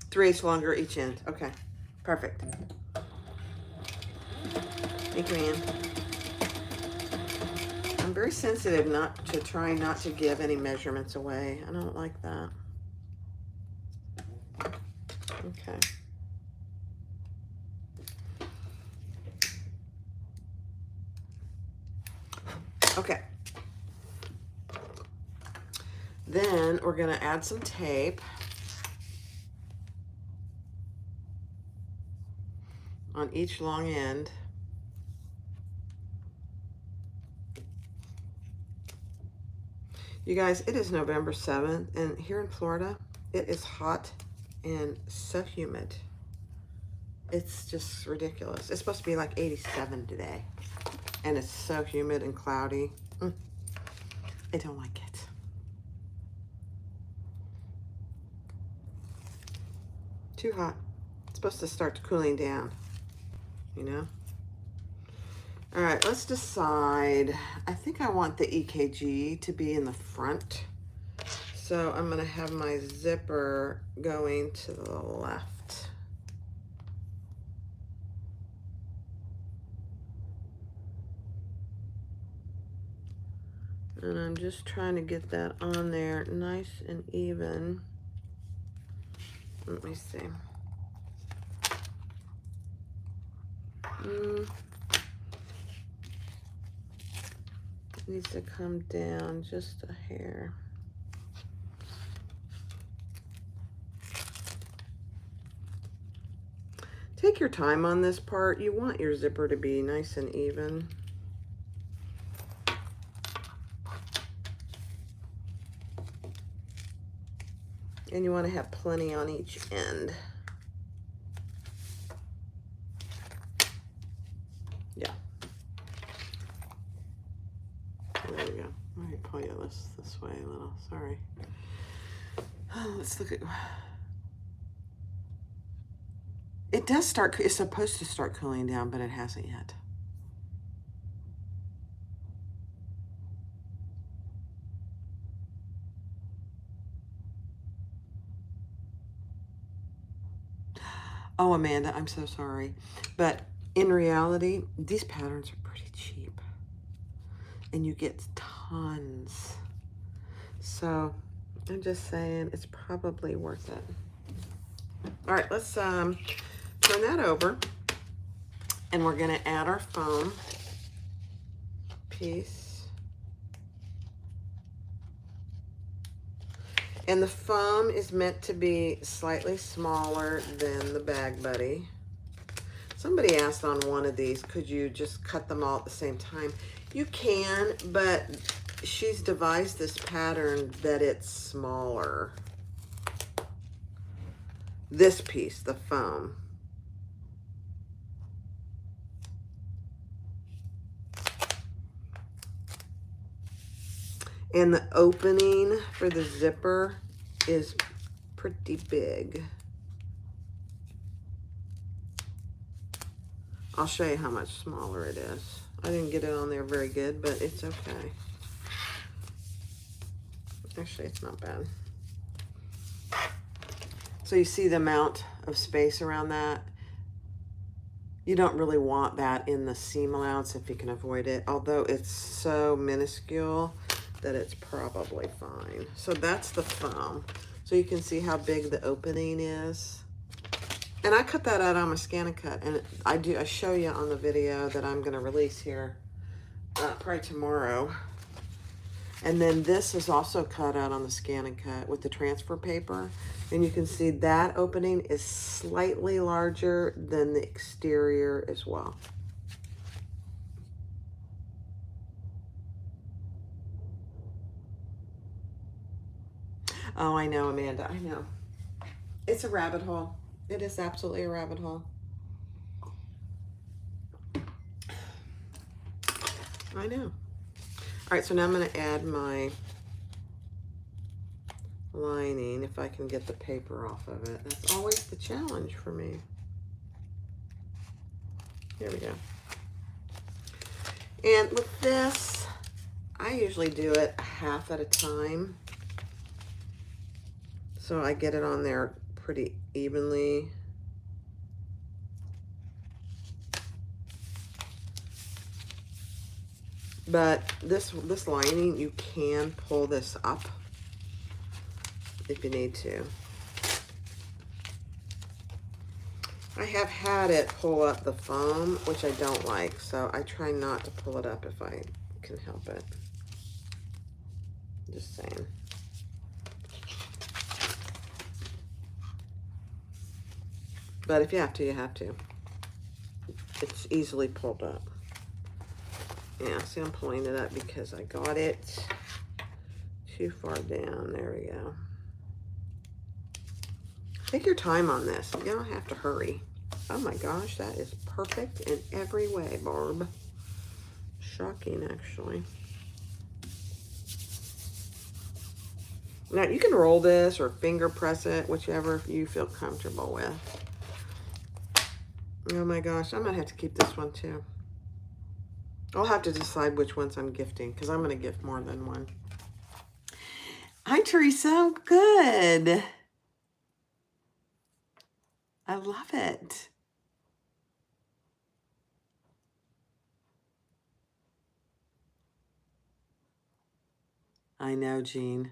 Three-eighths longer each end. Okay, perfect. Thank you, Anne. I'm very sensitive not to try not to give any measurements away. I don't like that. Okay. Okay. Then we're going to add some tape on each long end. You guys, it is November 7th, and here in Florida, it is hot and so humid. It's just ridiculous. It's supposed to be like 87 today, and it's so humid and cloudy. I don't like it. Too hot. It's supposed to start cooling down, you know? All right, let's decide. I think I want the EKG to be in the front. So I'm going to have my zipper going to the left. And I'm just trying to get that on there nice and even. Let me see. Needs to come down just a hair. Take your time on this part. You want your zipper to be nice and even. And you want to have plenty on each end. Yeah. There we go. Let me pull you this way a little. Sorry. Let's look at... It does start, it's supposed to start cooling down, but it hasn't yet. Oh, Amanda, I'm so sorry. But in reality, these patterns are pretty cheap. And you get tons. So I'm just saying it's probably worth it. All right, let's turn that over. And we're gonna add our foam piece. And the foam is meant to be slightly smaller than the Bag Buddy. Somebody asked on one of these, could you just cut them all at the same time? You can, but she's devised this pattern that it's smaller. This piece, the foam. And the opening for the zipper is pretty big. I'll show you how much smaller it is. I didn't get it on there very good, but it's okay. Actually, it's not bad. So you see the amount of space around that? You don't really want that in the seam allowance if you can avoid it, although it's so minuscule that it's probably fine. So that's the foam. So you can see how big the opening is. And I cut that out on my Scan and Cut, and I show you on the video that I'm gonna release here probably tomorrow. And then this is also cut out on the Scan and Cut with the transfer paper. And you can see that opening is slightly larger than the exterior as well. Oh, I know, Amanda, I know. It's a rabbit hole. It is absolutely a rabbit hole. I know. All right, so now I'm going to add my lining, if I can get the paper off of it. That's always the challenge for me. Here we go. And with this, I usually do it half at a time. So I get it on there pretty evenly. But this lining, you can pull this up if you need to. I have had it pull up the foam, which I don't like, so I try not to pull it up if I can help it. Just saying. But if you have to, you have to. It's easily pulled up. Yeah, see, I'm pulling it up because I got it too far down. There we go. Take your time on this. You don't have to hurry. Oh my gosh, that is perfect in every way, Barb. Shocking, actually. Now, you can roll this or finger press it, whichever you feel comfortable with. Oh my gosh, I might have to keep this one too. I'll have to decide which ones I'm gifting because I'm going to gift more than one. Hi, Teresa. Good. I love it. I know, Jean.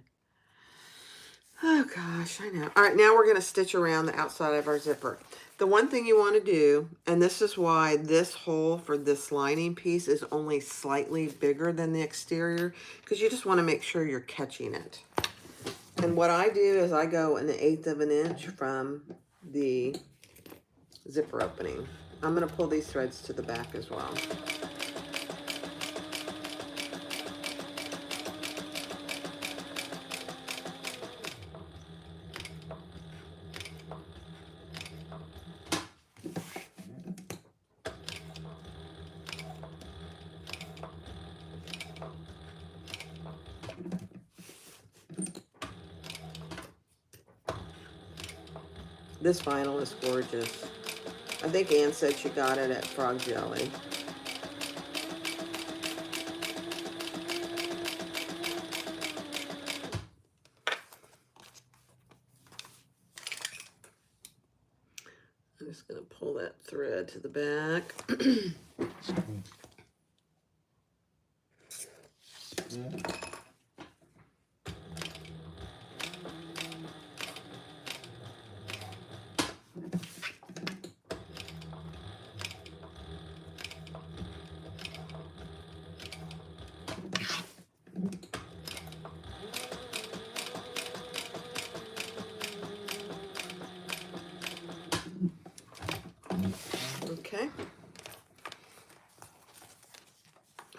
Oh gosh, I know. All right, now we're going to stitch around the outside of our zipper. The one thing you want to do, and this is why this hole for this lining piece is only slightly bigger than the exterior, because you just want to make sure you're catching it. And what I do is I go 1/8 of an inch from the zipper opening. I'm going to pull these threads to the back as well. This vinyl is gorgeous. I think Ann said she got it at Frog Jelly. I'm just going to pull that thread to the back. Okay.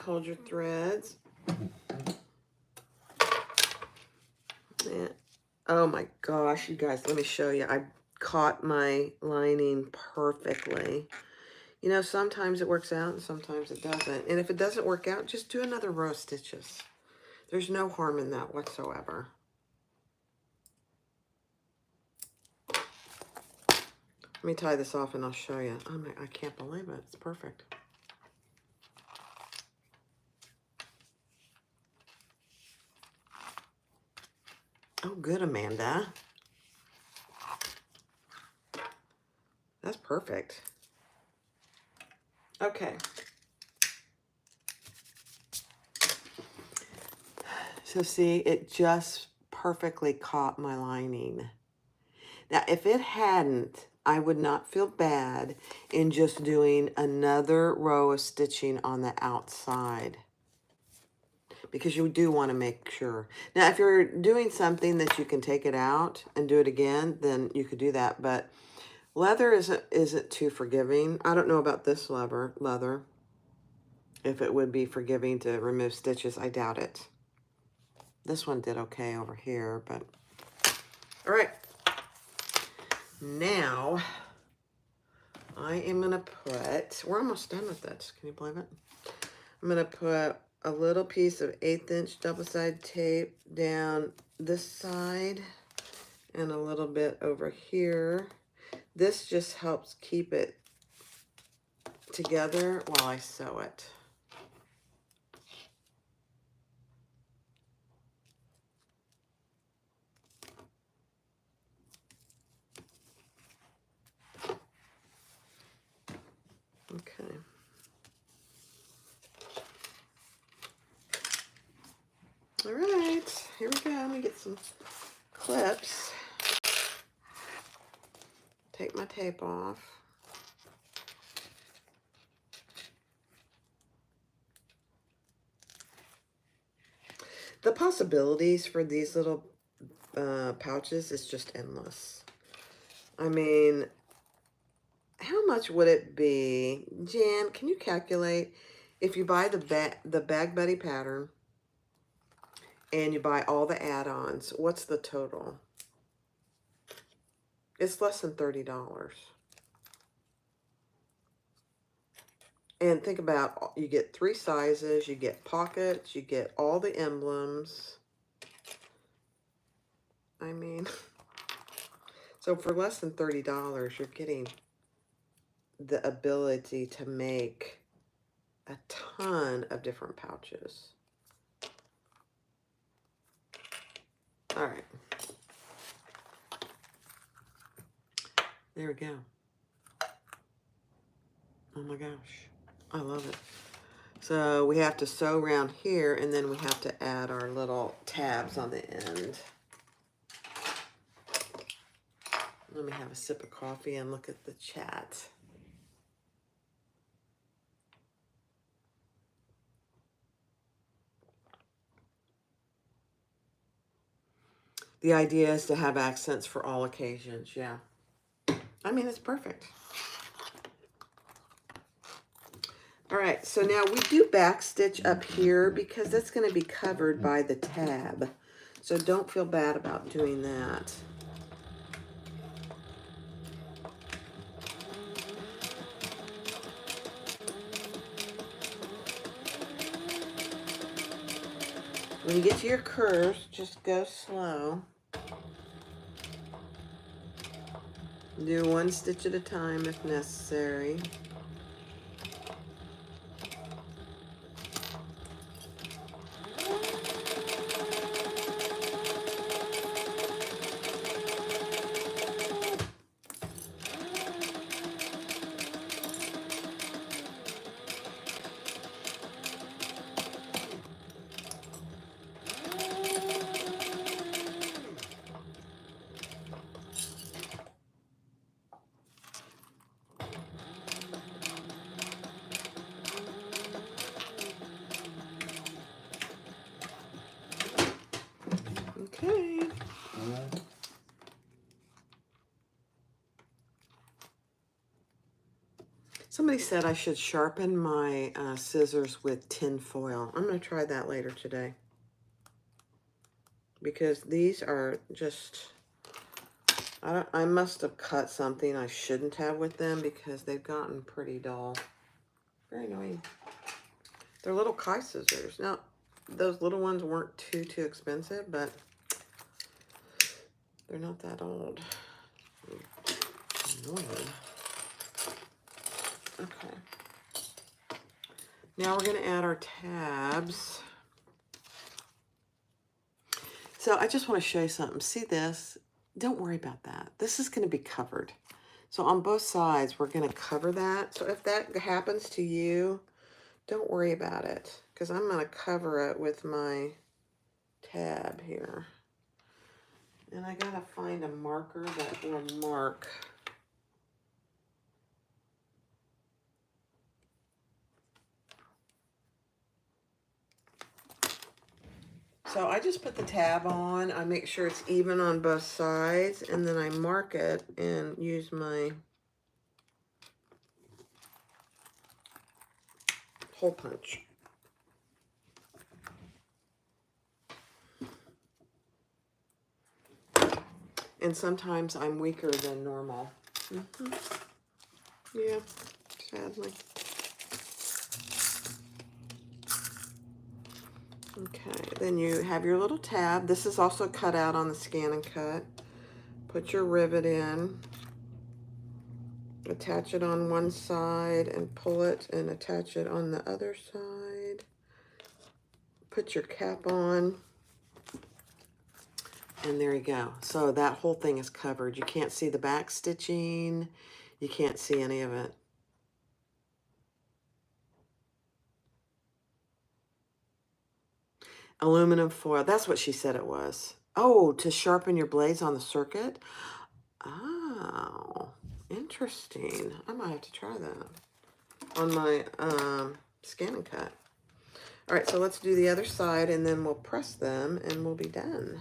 Hold your threads. And, oh my gosh, you guys, let me show you. I caught my lining perfectly. You know, sometimes it works out and sometimes it doesn't. And if it doesn't work out, just do another row of stitches. There's no harm in that whatsoever. Let me tie this off and I'll show you. Oh my, I can't believe it. It's perfect. Oh, good, Amanda. That's perfect. Okay. So see, it just perfectly caught my lining. Now, if it hadn't, I would not feel bad in just doing another row of stitching on the outside, because you do want to make sure. Now, if you're doing something that you can take it out and do it again, then you could do that. But leather isn't too forgiving. I don't know about this leather. If it would be forgiving to remove stitches, I doubt it. This one did okay over here, but all right. Now, I am gonna put, we're almost done with this. Can you believe it? I'm gonna put a little piece of 1/8 inch double-sided tape down this side and a little bit over here. This just helps keep it together while I sew it. Okay. All right, here we go. Let me get some clips. Take my tape off. The possibilities for these little pouches is just endless. I mean, how much would it be? Jan, can you calculate if you buy the Bag Buddy pattern and you buy all the add-ons, what's the total? It's less than $30. And think about, you get 3 sizes, you get pockets, you get all the emblems. I mean, so for less than $30, you're getting the ability to make a ton of different pouches. All right. There we go. Oh my gosh. I love it. So we have to sew around here, and then we have to add our little tabs on the end. Let me have a sip of coffee and look at the chat. The idea is to have accents for all occasions, yeah. I mean, it's perfect. All right, so now we do back stitch up here because that's going to be covered by the tab. So don't feel bad about doing that. When you get to your curves, just go slow. Do one stitch at a time if necessary. Okay. Somebody said I should sharpen my scissors with tin foil. I'm going to try that later today. Because these are just, I must have cut something I shouldn't have with them because they've gotten pretty dull. Very annoying. They're little Kai scissors. Now, those little ones weren't too expensive, but they're not that old. Annoying. Okay. Now we're going to add our tabs. So I just want to show you something. See this? Don't worry about that. This is going to be covered. So on both sides, we're going to cover that. So if that happens to you, don't worry about it, because I'm going to cover it with my tab here. And I got to find a marker that will mark. So I just put the tab on. I make sure it's even on both sides, and then I mark it and use my hole punch. And sometimes I'm weaker than normal. Yeah, sadly. Okay, then you have your little tab. This is also cut out on the Scan and Cut. Put your rivet in. Attach it on one side and pull it and attach it on the other side. Put your cap on. And there you go. So that whole thing is covered. You can't see the back stitching. You can't see any of it. Aluminum foil. That's what she said it was. Oh, to sharpen your blades on the circuit? Oh, interesting. I might have to try that on my Scan and Cut. All right, so let's do the other side, and then we'll press them, and we'll be done.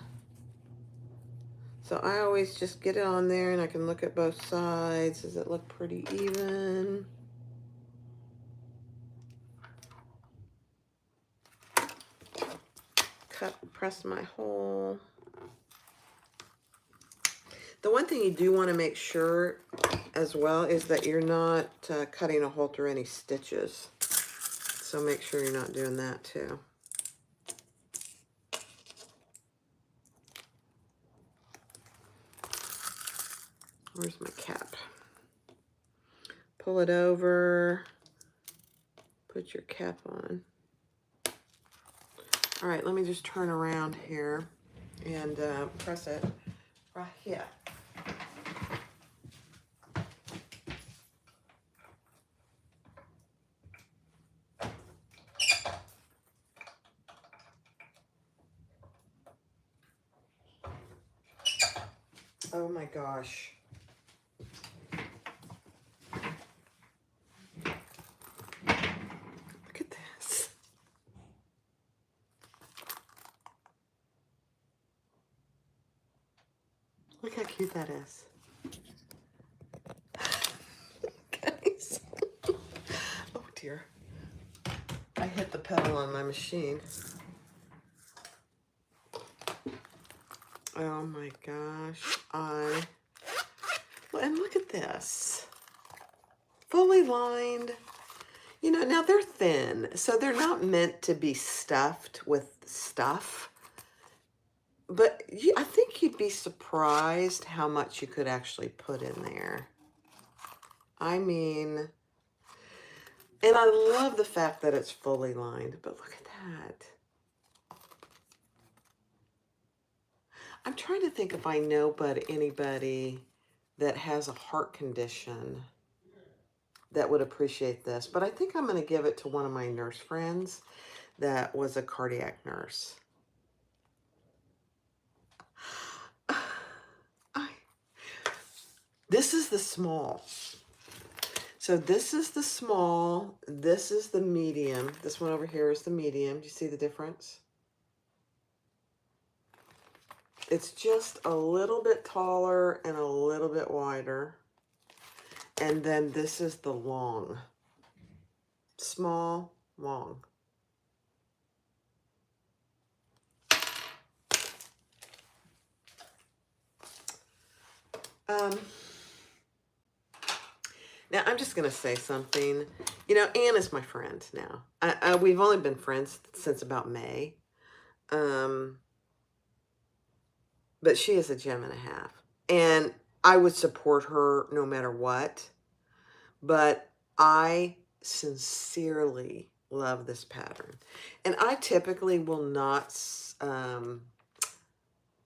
So I always just get it on there, and I can look at both sides. Does it look pretty even? Press my hole. The one thing you do want to make sure as well is that you're not cutting a hole through any stitches. So make sure you're not doing that too. Where's my cap? Pull it over. Put your cap on. All right, let me just turn around here and press it right here. Oh my gosh. Look at this. Look how cute that is. Guys. Oh dear. I hit the pedal on my machine. Oh my gosh. Well, and look at this. Fully lined. You know, now they're thin, so they're not meant to be stuffed with stuff. But I think you'd be surprised how much you could actually put in there. I mean, and I love the fact that it's fully lined, but look at that. I'm trying to think if I know but anybody that has a heart condition that would appreciate this, but I think I'm going to give it to one of my nurse friends that was a cardiac nurse. This is the small. So this is the small, this is the medium. This one over here is the medium. Do you see the difference? It's just a little bit taller and a little bit wider. And then this is the long. Small, long. Now, I'm just going to say something. You know, Anne is my friend now. We've only been friends since about May. But she is a gem and a half. And I would support her no matter what. But I sincerely love this pattern. And I typically will not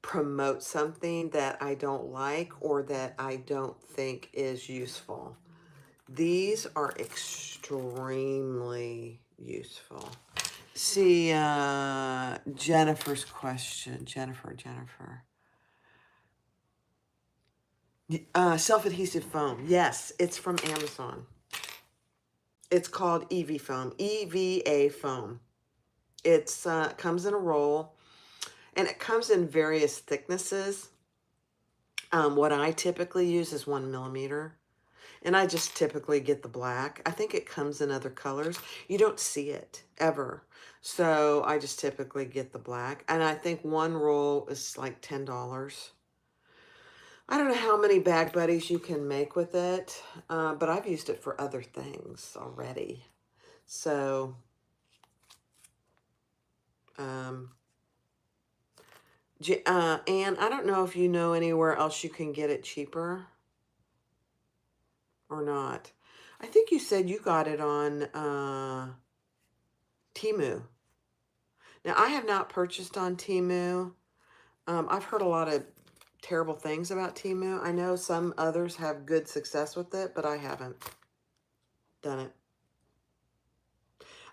promote something that I don't like or that I don't think is useful. These are extremely useful. See, Jennifer's question. Jennifer. Self-adhesive foam. Yes, it's from Amazon. It's called EV foam. EVA foam. It's comes in a roll, and it comes in various thicknesses. What I typically use is 1 millimeter. And I just typically get the black. I think it comes in other colors. You don't see it ever. So I just typically get the black. And I think one roll is like $10. I don't know how many bag buddies you can make with it, but I've used it for other things already. So, and I don't know if you know anywhere else you can get it cheaper or not. I think you said you got it on Temu. Now, I have not purchased on Temu. I've heard a lot of terrible things about Temu. I know some others have good success with it, but I haven't done it.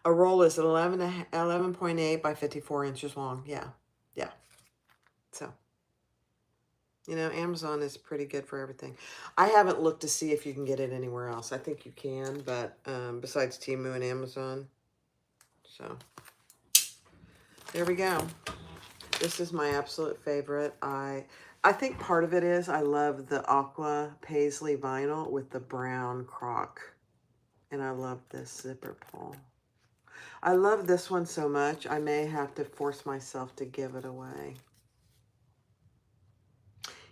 A roll is 11.8 by 54 inches long. Yeah. So, you know, Amazon is pretty good for everything. I haven't looked to see if you can get it anywhere else. I think you can, but besides Temu and Amazon. So, there we go. This is my absolute favorite. I think part of it is I love the aqua paisley vinyl with the brown croc. And I love this zipper pull. I love this one so much, I may have to force myself to give it away.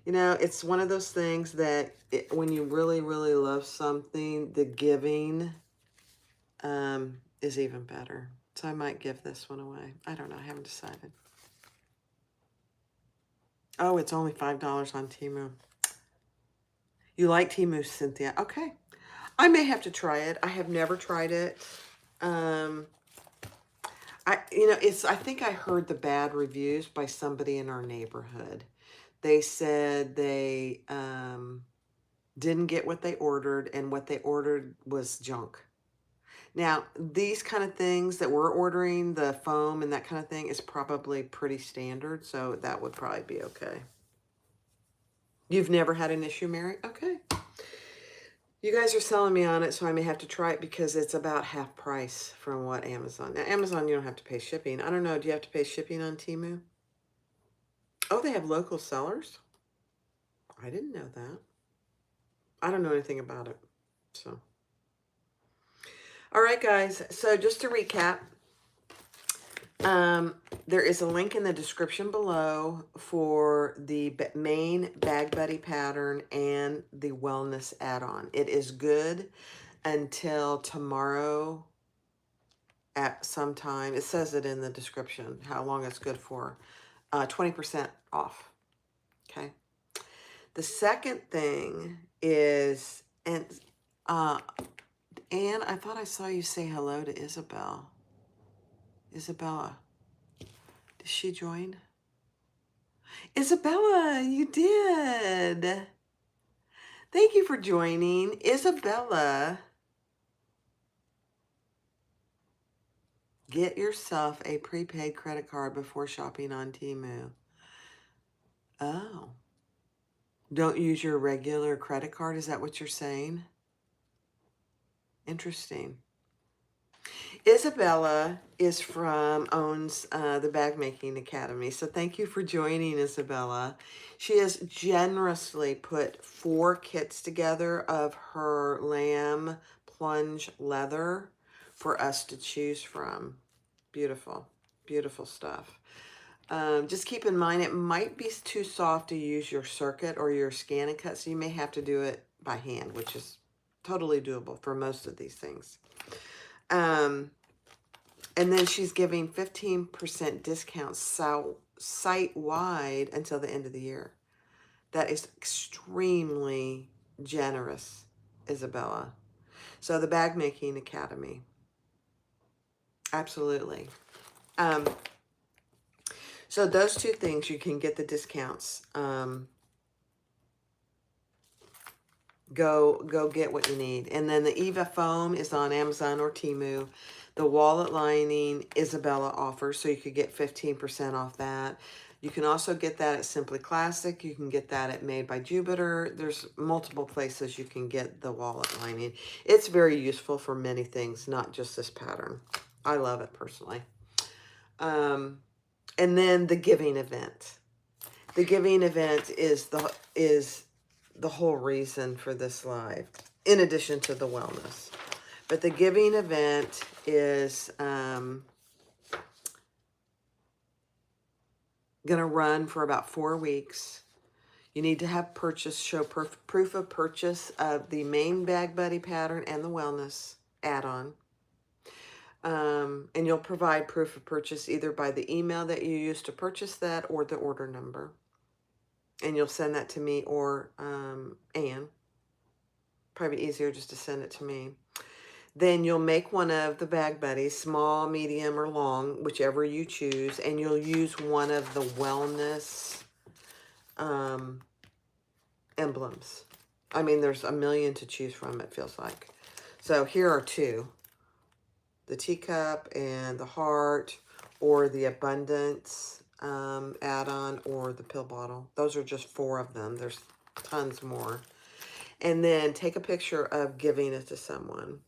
You know, it's one of those things that when you really, really love something, the giving is even better. So I might give this one away. I don't know. I haven't decided. Oh, it's only $5 on Temu. You like Temu, Cynthia? Okay. I may have to try it. I have never tried it. I think I heard the bad reviews by somebody in our neighborhood. They said they didn't get what they ordered, and what they ordered was junk. Now, these kind of things that we're ordering, the foam and that kind of thing, is probably pretty standard, so that would probably be okay. You've never had an issue, Mary? Okay. You guys are selling me on it, so I may have to try it because it's about half price from what Amazon. Now, Amazon, you don't have to pay shipping. I don't know. Do you have to pay shipping on Temu? Oh, they have local sellers? I didn't know that. I don't know anything about it. So, all right, guys. So just to recap, there is a link in the description below for the main Bag Buddy pattern and the wellness add-on. It is good until tomorrow at some time. It says it in the description, how long it's good for. 20% off. Okay. The second thing is, and Anne, I thought I saw you say hello to Isabel. Isabella, did she join? Isabella, you did. Thank you for joining. Isabella, get yourself a prepaid credit card before shopping on Temu. Oh. Don't use your regular credit card? Is that what you're saying? Interesting. Isabella owns the Bag Making Academy. So thank you for joining, Isabella. She has generously put 4 kits together of her lamb plunge leather for us to choose from. Beautiful, beautiful stuff. Just keep in mind, it might be too soft to use your circuit or your scan and cut, so you may have to do it by hand, which is totally doable for most of these things. And then she's giving 15% discount site-wide until the end of the year. That is extremely generous, Isabella. So the Bag Making Academy. Absolutely. So those 2 things, you can get the discounts. Go get what you need. And then the Eva foam is on Amazon or Temu. The wallet lining Isabella offers, so you could get 15% off that. You can also get that at Simply Classic. You can get that at Made by Jupiter. There's multiple places you can get the wallet lining. It's very useful for many things, not just this pattern. I love it personally. And then the giving event. The giving event is the whole reason for this live, in addition to the wellness. But the giving event is going to run for about 4 weeks. You need to have show proof of purchase of the main Bag Buddy pattern and the wellness add-on. And you'll provide proof of purchase either by the email that you used to purchase that or the order number. And you'll send that to me or Anne. Probably easier just to send it to me. Then you'll make one of the Bag Buddies, small, medium, or long, whichever you choose, and you'll use one of the wellness emblems. I mean, there's a million to choose from, it feels like. So here are 2. The teacup and the heart, or the abundance add-on, or the pill bottle. Those are just 4 of them. There's tons more. And then take a picture of giving it to someone.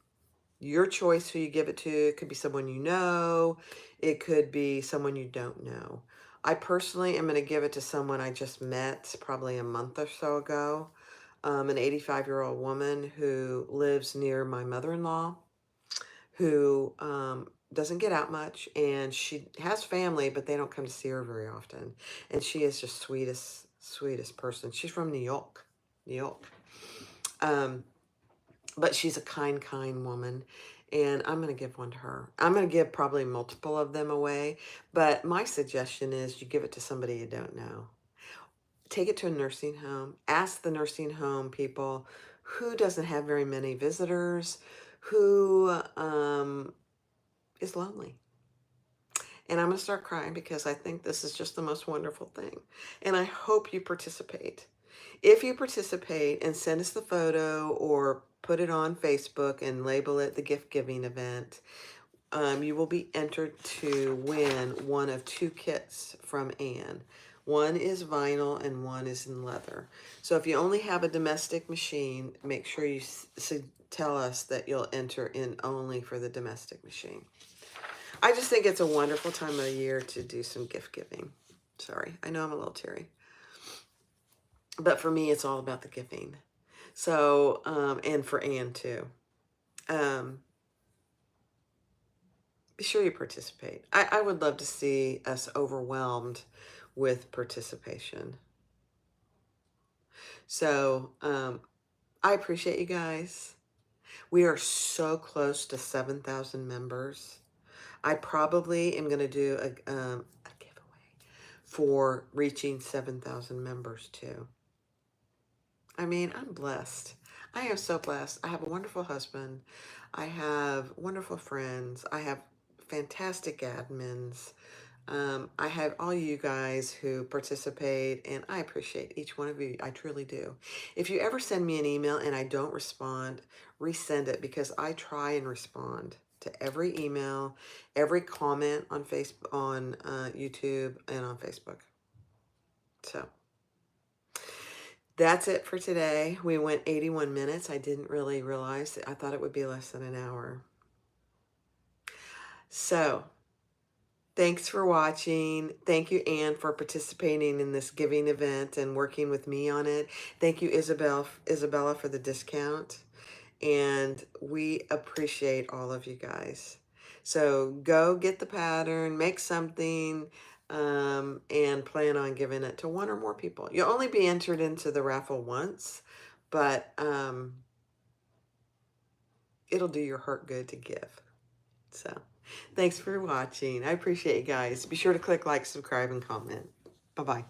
Your choice who you give it to. It could be someone you know. It could be someone you don't know. I personally am going to give it to someone I just met probably a month or so ago. An 85-year-old woman who lives near my mother-in-law, who doesn't get out much, and she has family, but they don't come to see her very often. And she is just sweetest person. She's from New York. But she's a kind woman, and I'm going to give one to her. I'm going to give probably multiple of them away, but my suggestion is you give it to somebody you don't know. Take it to a nursing home. Ask the nursing home people who doesn't have very many visitors, who is lonely. And I'm going to start crying because I think this is just the most wonderful thing. And I hope you participate. If you participate and send us the photo or put it on Facebook and label it the gift giving event, you will be entered to win one of 2 kits from Anne. One is vinyl and one is in leather. So if you only have a domestic machine, make sure you tell us that you'll enter in only for the domestic machine. I just think it's a wonderful time of the year to do some gift giving. Sorry, I know I'm a little teary. But for me, it's all about the giving. So, and for Anne too. Be sure you participate. I would love to see us overwhelmed with participation. So, I appreciate you guys. We are so close to 7,000 members. I probably am going to do a giveaway for reaching 7,000 members too. I mean, I'm blessed. I am so blessed. I have a wonderful husband. I have wonderful friends. I have fantastic admins. I have all you guys who participate, and I appreciate each one of you. I truly do. If you ever send me an email and I don't respond, resend it, because I try and respond to every email, every comment on Facebook, on YouTube, and on Facebook. So that's it for today. We went 81 minutes. I didn't really realize. I thought it would be less than an hour. So thanks for watching. Thank you, Anne, for participating in this giving event and working with me on it. Thank you, Isabella, for the discount. And we appreciate all of you guys. So go get the pattern, make something, and plan on giving it to one or more people. You'll only be entered into the raffle once, but it'll do your heart good to give. So thanks for watching. I appreciate you guys. Be sure to click like, subscribe, and comment. Bye-bye.